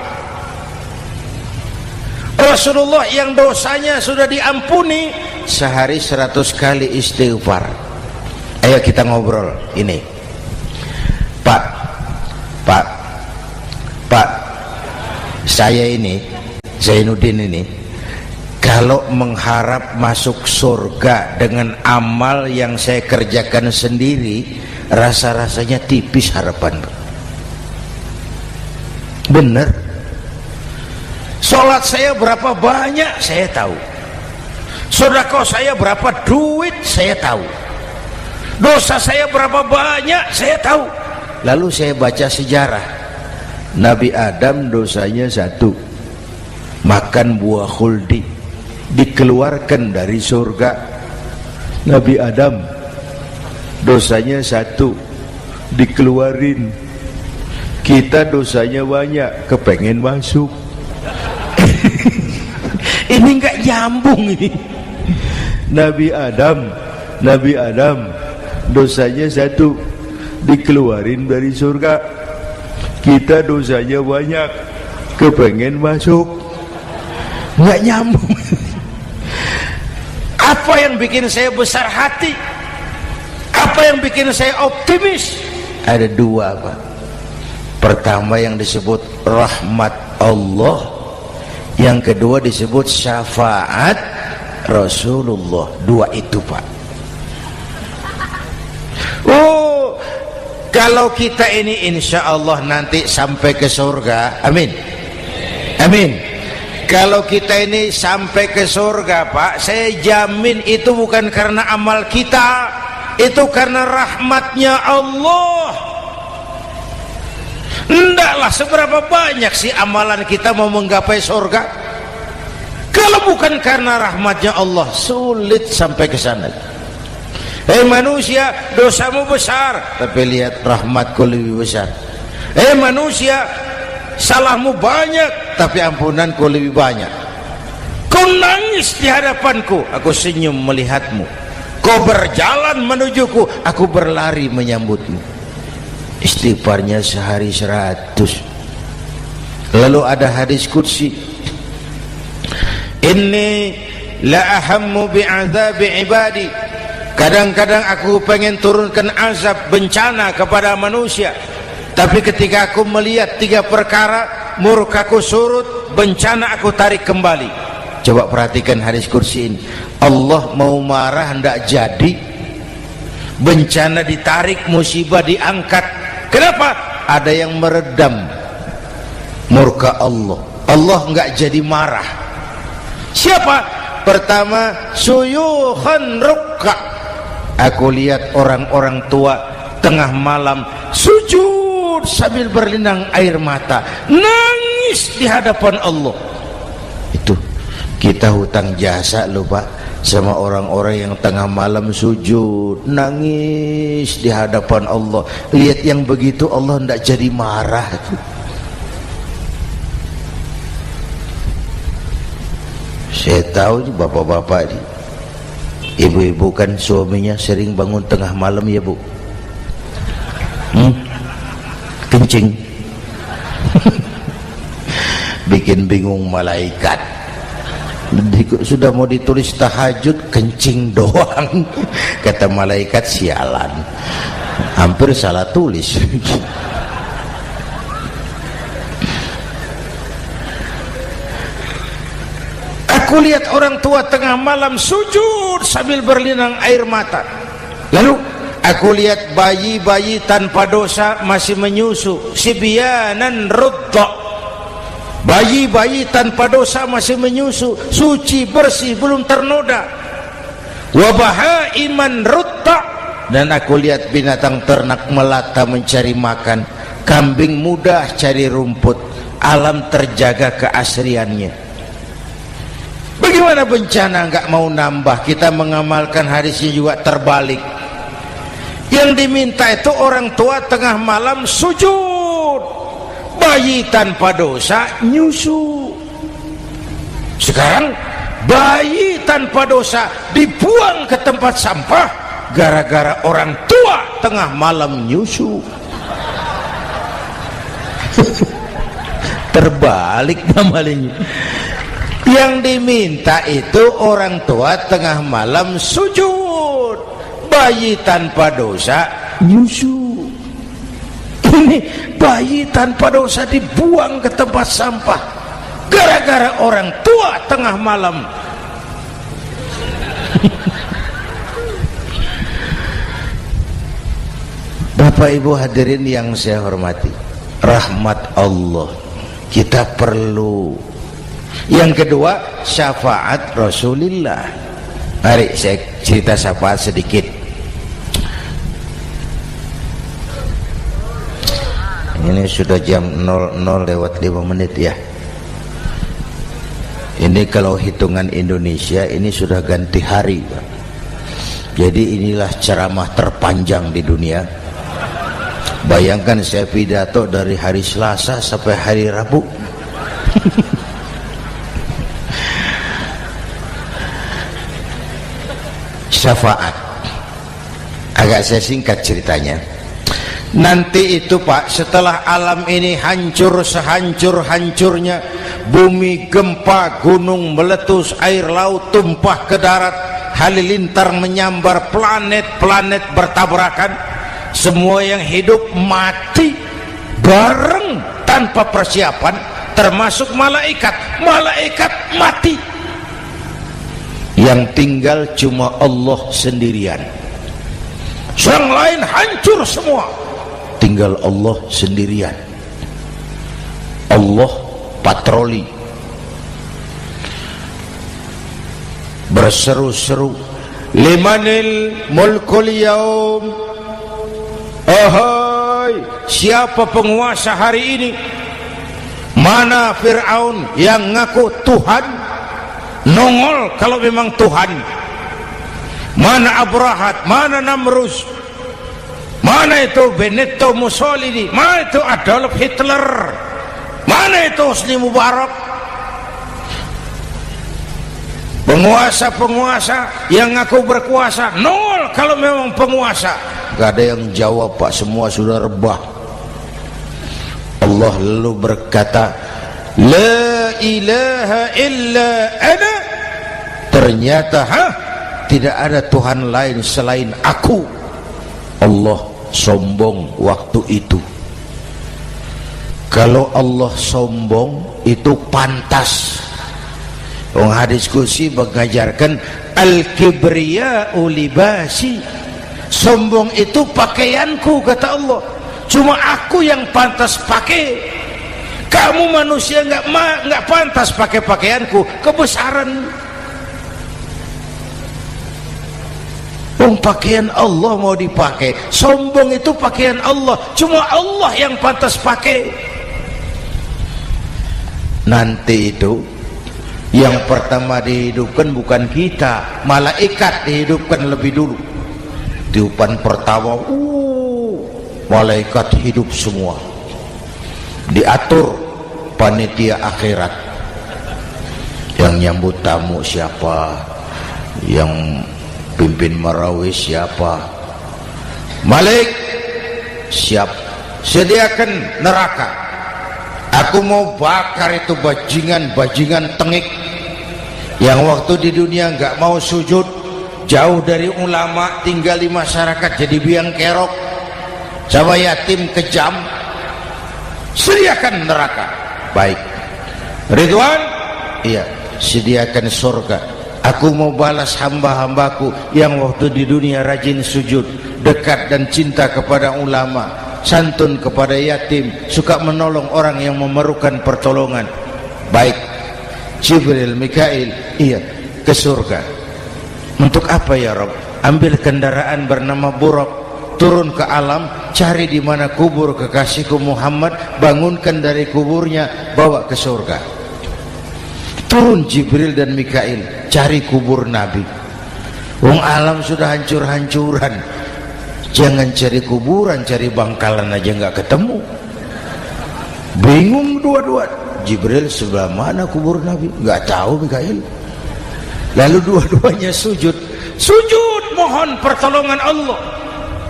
Rasulullah yang dosanya sudah diampuni sehari 100 kali istighfar. Ayo kita ngobrol ini. Pak, saya ini, Zainuddin ini, kalau mengharap masuk surga dengan amal yang saya kerjakan sendiri, rasa-rasanya tipis harapan. Bener. Sholat saya berapa banyak saya tahu. Sedekah saya berapa duit saya tahu. Dosa saya berapa banyak saya tahu. Lalu saya baca sejarah. Nabi Adam dosanya 1, makan buah khuldi, dikeluarkan dari surga. Nabi Adam dosanya 1, dikeluarin. Kita dosanya banyak, kepengen masuk. Ini nggak nyambung ini. Nabi Adam Nabi Adam dosanya satu, dikeluarin dari surga. Kita dosanya banyak, kepengen masuk, nggak nyambung. Apa yang bikin saya besar hati? Apa yang bikin saya optimis? Ada dua, Pak. Pertama yang disebut rahmat Allah, yang kedua disebut syafaat Rasulullah. Dua itu, Pak. Oh, kalau kita ini insya Allah nanti sampai ke surga, amin, amin. Kalau kita ini sampai ke surga, Pak, saya jamin itu bukan karena amal kita, itu karena rahmatnya Allah. Ndaklah seberapa banyak sih amalan kita mau menggapai surga. Kalau bukan karena rahmatnya Allah, sulit sampai ke sana. Manusia, dosamu besar, tapi lihat rahmatku lebih besar. Manusia, salahmu banyak, tapi ampunanku lebih banyak. Kau nangis di hadapanku, aku senyum melihatmu. Kau berjalan menujuku, aku berlari menyambutmu. Istighfarnya sehari 100. Lalu ada hadis qudsi, inni la ahammu bi'adzabi ibadi. Kadang-kadang aku pengen turunkan azab bencana kepada manusia, tapi ketika aku melihat 3 perkara, murkaku surut, bencana aku tarik kembali. Coba perhatikan hadis kursi ini. Allah mau marah hendak jadi, bencana ditarik, musibah diangkat. Kenapa? Ada yang meredam murka Allah. Allah enggak jadi marah. Siapa? Pertama, suyukhan rukka. Aku lihat orang-orang tua tengah malam sujud sambil berlinang air mata, nangis di hadapan Allah. Itu kita hutang jasa loh, Pak, sama orang-orang yang tengah malam sujud nangis di hadapan Allah. Lihat yang begitu Allah tidak jadi marah. Saya tahu bapak-bapak ini, ibu-ibu kan suaminya sering bangun tengah malam ya, Bu. Kencing. Bikin bingung malaikat. Sudah mau ditulis tahajud, kencing doang. Kata malaikat, sialan, hampir salah tulis. Aku lihat orang tua tengah malam sujud sambil berlinang air mata. Lalu aku lihat bayi-bayi tanpa dosa masih menyusu, sibyanan rudda. Bayi-bayi tanpa dosa masih menyusu, suci bersih, belum ternoda. Wa bahaiman rudda. Dan aku lihat binatang ternak melata mencari makan, kambing mudah cari rumput, alam terjaga keasriannya. Bagaimana bencana nggak mau nambah? Kita mengamalkan hadisnya juga terbalik. Yang diminta itu orang tua tengah malam sujud, bayi tanpa dosa nyusu. Sekarang bayi tanpa dosa dibuang ke tempat sampah gara-gara orang tua tengah malam nyusu. Terbalik namanya. Yang diminta itu orang tua tengah malam sujud, bayi tanpa dosa nyusu. Ini bayi tanpa dosa dibuang ke tempat sampah gara-gara orang tua tengah malam. Bapak Ibu hadirin yang saya hormati, rahmat Allah kita perlu. Yang kedua, syafaat Rasulullah. Mari saya cerita syafaat sedikit. Ini sudah jam 00:05 ya. Ini kalau hitungan Indonesia ini sudah ganti hari, Pak. Jadi inilah ceramah terpanjang di dunia. Bayangkan saya pidato dari hari Selasa sampai hari Rabu. Syafaat. Agak saya singkat ceritanya. Nanti itu Pak, setelah alam ini hancur sehancur-hancurnya, bumi gempa, gunung meletus, air laut tumpah ke darat, halilintar menyambar, planet-planet bertabrakan, semua yang hidup mati bareng tanpa persiapan, termasuk malaikat. Malaikat mati, yang tinggal cuma Allah sendirian. Yang lain hancur semua, tinggal Allah sendirian. Allah patroli, berseru-seru, limanil mulkul yaum, ahai, siapa penguasa hari ini? Mana Fir'aun yang ngaku Tuhan? Nongol kalau memang Tuhan. Mana Abrahat, mana Namrus, mana itu Benito Mussolini, mana itu Adolf Hitler, mana itu Hosni Mubarak? Penguasa-penguasa yang ngaku berkuasa, nol kalau memang penguasa. Gak ada yang jawab Pak, semua sudah rebah. Allah lalu berkata, la ilaha illa ana. Ternyata tidak ada Tuhan lain selain aku. Allah sombong waktu itu. Kalau Allah sombong itu pantas. Hadis qudsi mengajarkan al-kibriya'u libasi. Sombong itu pakaianku, kata Allah. Cuma aku yang pantas pakai. Kamu manusia nggak pantas pakai pakaianku, kebesaran. Pakaian Allah mau dipakai. Sombong itu pakaian Allah, cuma Allah yang pantas pakai. Nanti itu yang pertama dihidupkan bukan kita, malaikat dihidupkan lebih dulu. Tiupan pertama, malaikat hidup semua. Diatur panitia akhirat. Yang nyambut tamu siapa, yang pimpin marawis siapa. Malik siap, sediakan neraka. Aku mau bakar itu bajingan tengik yang waktu di dunia nggak mau sujud, jauh dari ulama, tinggal di masyarakat jadi biang kerok, sama yatim kejam. Sediakan neraka. Baik. Ridwan, iya, sediakan surga. Aku mau balas hamba-hambaku yang waktu di dunia rajin sujud, dekat dan cinta kepada ulama, santun kepada yatim, suka menolong orang yang memerlukan pertolongan. Baik. Jibril, Mikail, iya, ke surga. Untuk apa ya Rabb? Ambil kendaraan bernama Buraq, turun ke alam, cari di mana kubur kekasihku Muhammad, bangunkan dari kuburnya, bawa ke surga. Turun Jibril dan Mikail, cari kubur Nabi. Wong alam sudah hancur-hancuran, jangan cari kuburan, cari bangkalan aja nggak ketemu. Bingung dua-dua. Jibril, sebelah mana kubur Nabi? Nggak tahu Mikail. Lalu dua-duanya sujud mohon pertolongan Allah.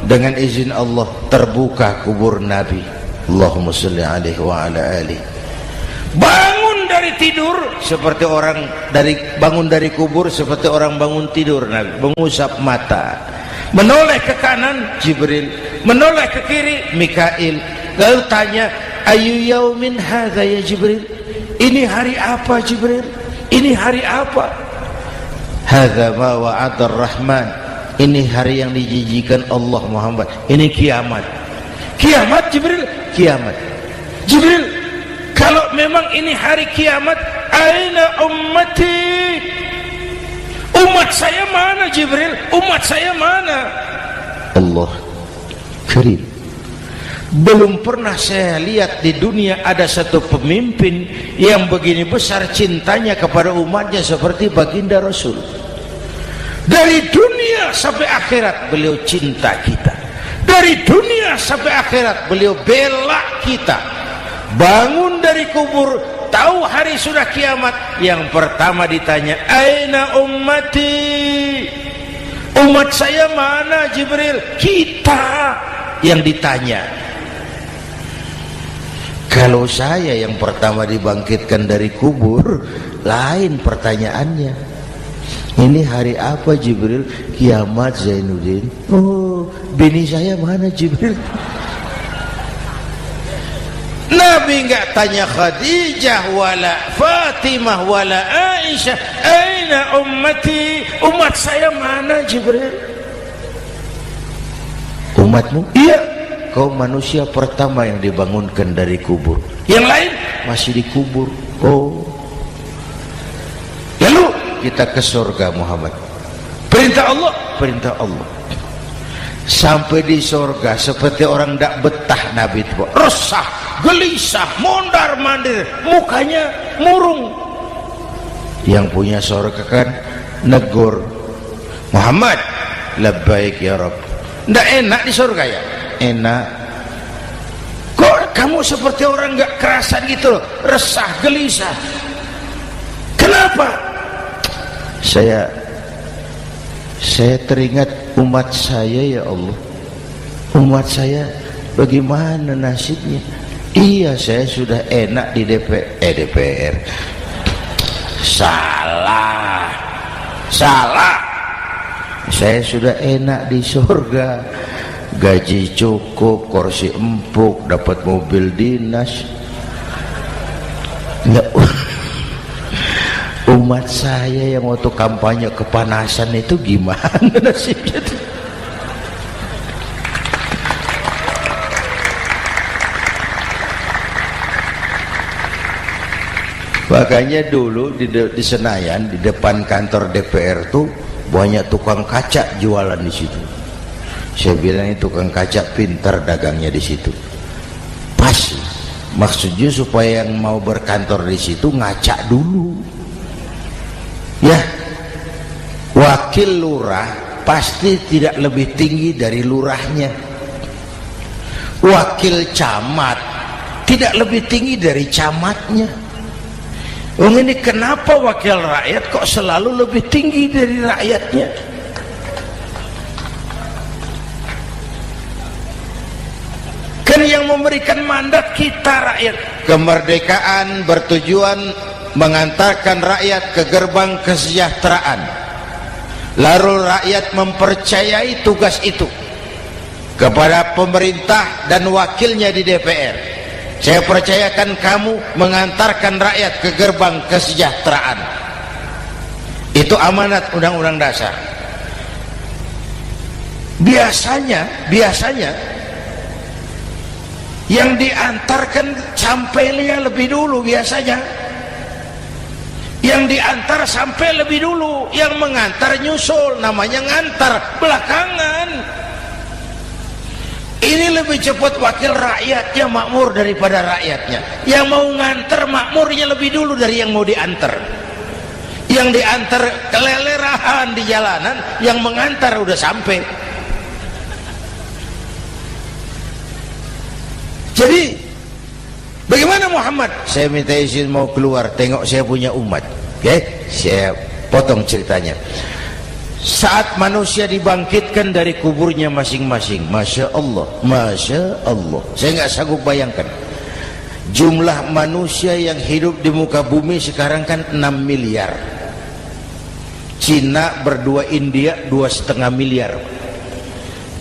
Dengan izin Allah terbuka kubur Nabi. Allahumma sholli alaihi wa ala alihi. Bangun dari tidur seperti orang bangun dari kubur seperti orang bangun tidur. Nabi mengusap mata, menoleh ke kanan Jibril, menoleh ke kiri Mikail. Lalu tanya, ayu yaumin hadza ya Jibril? Ini hari apa Jibril? Ini hari apa? Hadza ma wa'ada ar-Rahman. Ini hari yang dijanjikan Allah Muhammad. Ini kiamat. Kiamat Jibril? Kiamat. Jibril, kalau memang ini hari kiamat, aina ummati? Umat saya mana Jibril? Umat saya mana? Allah karim. Belum pernah saya lihat di dunia ada satu pemimpin yang begini besar cintanya kepada umatnya seperti baginda Rasul. Dari dunia sampai akhirat beliau cinta kita. Dari dunia sampai akhirat beliau bela kita. Bangun dari kubur, tahu hari sudah kiamat, yang pertama ditanya, aina ummati? Umat saya mana Jibril? Kita yang ditanya. Kalau saya yang pertama dibangkitkan dari kubur, lain pertanyaannya. Ini hari apa Jibril? Kiamat Zainuddin. Oh, bini saya mana Jibril? Nabi enggak tanya Khadijah wala Fatimah wala Aisyah, aina ummati? Umat saya mana Jibril? Umatmu? Iya. Kau manusia pertama yang dibangunkan dari kubur. Yang lain masih dikubur. Oh. Lalu kita ke surga Muhammad. Perintah Allah, perintah Allah. Sampai di surga seperti orang tidak betah Nabi itu. Resah, gelisah, mondar-mandir, mukanya murung. Yang punya surga kan negur, Muhammad, labbaik ya Rabb. Tidak enak di surga ya? Enak. Kok kamu seperti orang nggak kerasan gitu loh, resah, gelisah. Kenapa? Saya teringat umat saya ya Allah. Umat saya bagaimana nasibnya? Iya, saya sudah enak di DPR. Salah. Saya sudah enak di surga, gaji cukup, kursi empuk, dapat mobil dinas. Nggak. Umat saya yang waktu kampanye kepanasan itu gimana nasibnya itu? Makanya dulu di Senayan, di depan kantor DPR tuh banyak tukang kaca jualan di situ. Saya bilang ini tukang kaca pintar dagangnya di situ. Pas, maksudnya supaya yang mau berkantor di situ ngaca dulu. Ya, wakil lurah pasti tidak lebih tinggi dari lurahnya. Wakil camat tidak lebih tinggi dari camatnya. Ini kenapa wakil rakyat kok selalu lebih tinggi dari rakyatnya? Kan yang memberikan mandat kita rakyat. Kemerdekaan bertujuan mengantarkan rakyat ke gerbang kesejahteraan. Lalu rakyat mempercayai tugas itu kepada pemerintah dan wakilnya di DPR. Saya percayakan kamu mengantarkan rakyat ke gerbang kesejahteraan. Itu amanat Undang-Undang Dasar. Biasanya yang diantarkan sampainya lebih dulu biasanya. Yang diantar sampai lebih dulu, yang mengantar nyusul, namanya ngantar belakangan. Ini lebih cepat wakil rakyatnya makmur daripada rakyatnya. Yang mau ngantar makmurnya lebih dulu dari yang mau diantar. Yang diantar kelelerahan di jalanan, yang mengantar udah sampai. Jadi bagaimana Muhammad? Saya minta izin mau keluar, tengok saya punya umat. Oke, saya potong ceritanya. Saat manusia dibangkitkan dari kuburnya masing-masing, Masya Allah, Masya Allah, saya nggak sanggup bayangkan jumlah manusia yang hidup di muka bumi sekarang kan 6 miliar. Cina berdua, India 2,5 miliar.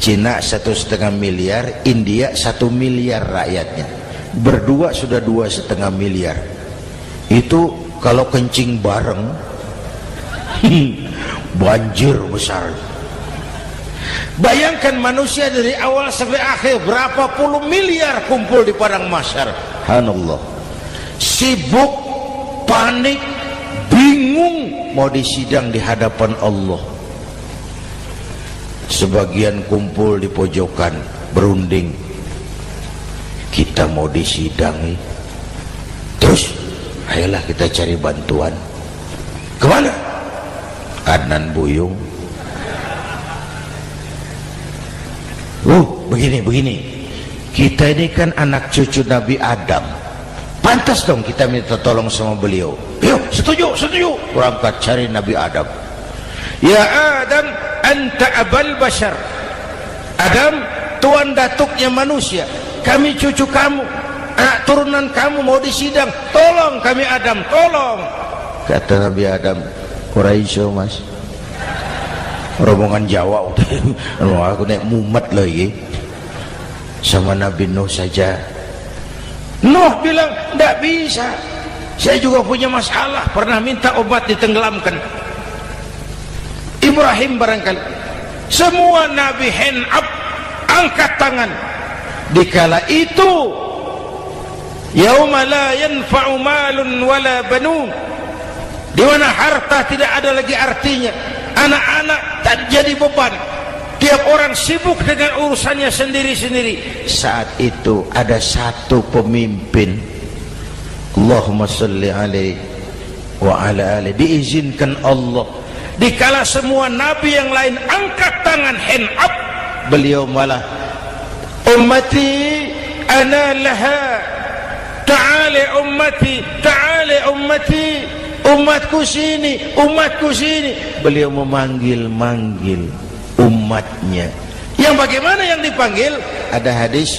Cina 1,5 miliar, India 1 miliar rakyatnya. Berdua sudah 2,5 miliar. Itu kalau kencing bareng banjir besar. Bayangkan manusia dari awal sampai akhir berapa puluh miliar kumpul di padang mahsyar. Subhanallah. Sibuk, panik, bingung mau disidang di hadapan Allah. Sebagian kumpul di pojokan berunding, kita mau disidangi. Terus ayolah kita cari bantuan. Kemana? Adnan Buyung. Begini. Kita ini kan anak cucu Nabi Adam. Pantas dong kita minta tolong sama beliau. Yuk, setuju. Berangkat cari Nabi Adam. Ya Adam, anta abal bashar. Adam, tuan datuknya manusia, kami cucu kamu, anak turunan kamu mau disidang, tolong kami Adam, tolong. Kata Nabi Adam, Quraisy mas, rombongan Jawa udah aku naik mumet lagi sama Nabi Nuh saja. Nuh bilang tidak bisa, saya juga punya masalah, pernah minta obat ditenggelamkan. Ibrahim barangkali, semua Nabi hand up, angkat tangan. Dikala itu yauma la yanfa'u malun wala banun, di mana harta tidak ada lagi artinya, anak-anak tak jadi beban, tiap orang sibuk dengan urusannya sendiri-sendiri. Saat itu ada satu pemimpin, Allahumma salli alaihi wa ala alihi, diizinkan Allah. Dikala semua nabi yang lain angkat tangan hand up, beliau malah ummati ana laha, ta'ali ummati, ta'ali ummati, umatku sini, umatku sini. Beliau memanggil-manggil umatnya. Yang bagaimana yang dipanggil? Ada hadis,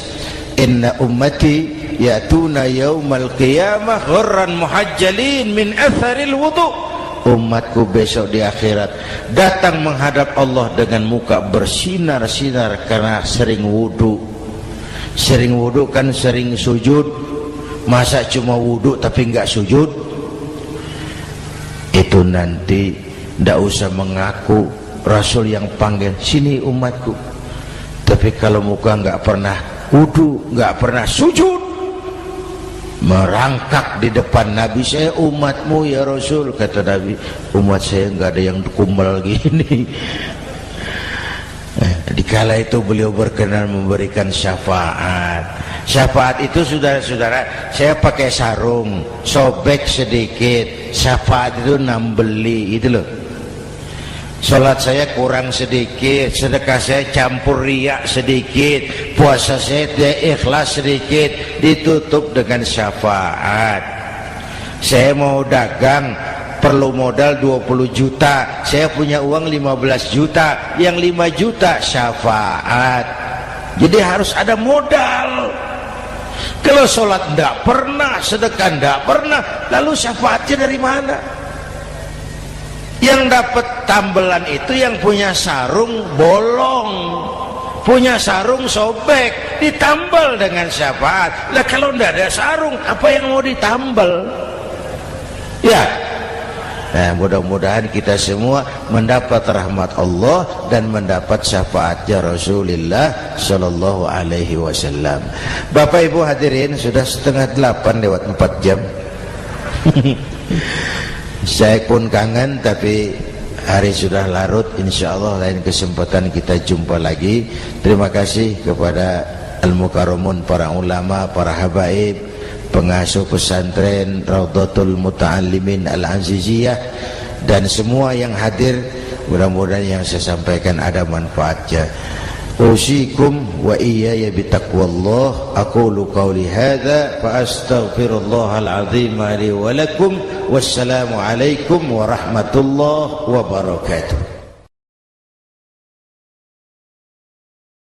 inna ummati ya'tuna yaumal qiyamah ghurran muhajjalin min atharil wudu. Umatku besok di akhirat datang menghadap Allah dengan muka bersinar-sinar karena sering wudu. Sering wudu kan sering sujud, masa cuma wudu tapi enggak sujud? Itu nanti ndak usah mengaku Rasul yang panggil, sini umatku. Tapi kalau muka enggak pernah wudu, enggak pernah sujud, merangkak di depan Nabi, saya umatmu ya Rasul. Kata Nabi, umat saya enggak ada yang kumbal gini. Dikala itu beliau berkenan memberikan syafaat. Syafaat itu saudara-saudara, saya pakai sarung, sobek sedikit, syafaat itu nambeli itu loh. Salat saya kurang sedikit, sedekah saya campur riak sedikit, puasa saya tidak ikhlas sedikit, ditutup dengan syafaat. Saya mau dagang, perlu modal 20 juta, saya punya uang 15 juta, yang 5 juta syafaat. Jadi harus ada modal. Kalau sholat tidak pernah, sedekah tidak pernah, lalu syafaatnya dari mana? Yang dapat tambelan itu yang punya sarung bolong, punya sarung sobek, ditambal dengan syafaat. Lah kalau tidak ada sarung, apa yang mau ditambal? Ya. Nah, mudah-mudahan kita semua mendapat rahmat Allah dan mendapat syafaatnya Rasulullah Sallallahu Alaihi Wasallam. Bapak Ibu hadirin, sudah 7:30 lewat 4 jam. Saya pun kangen, tapi hari sudah larut. Insya Allah lain kesempatan kita jumpa lagi. Terima kasih kepada Al-Mukarramun, para ulama, para habaib, pengasuh pesantren Raudhatul Muta'allimin Al-Aziziyah, dan semua yang hadir. Mudah-mudahan yang saya sampaikan ada manfaatnya. Usikum wa iyaya bitaqwallah. Aqulu qawli hadza fa astaghfirullahal azim li wa lakum. Wassalamu alaikum warahmatullahi wabarakatuh.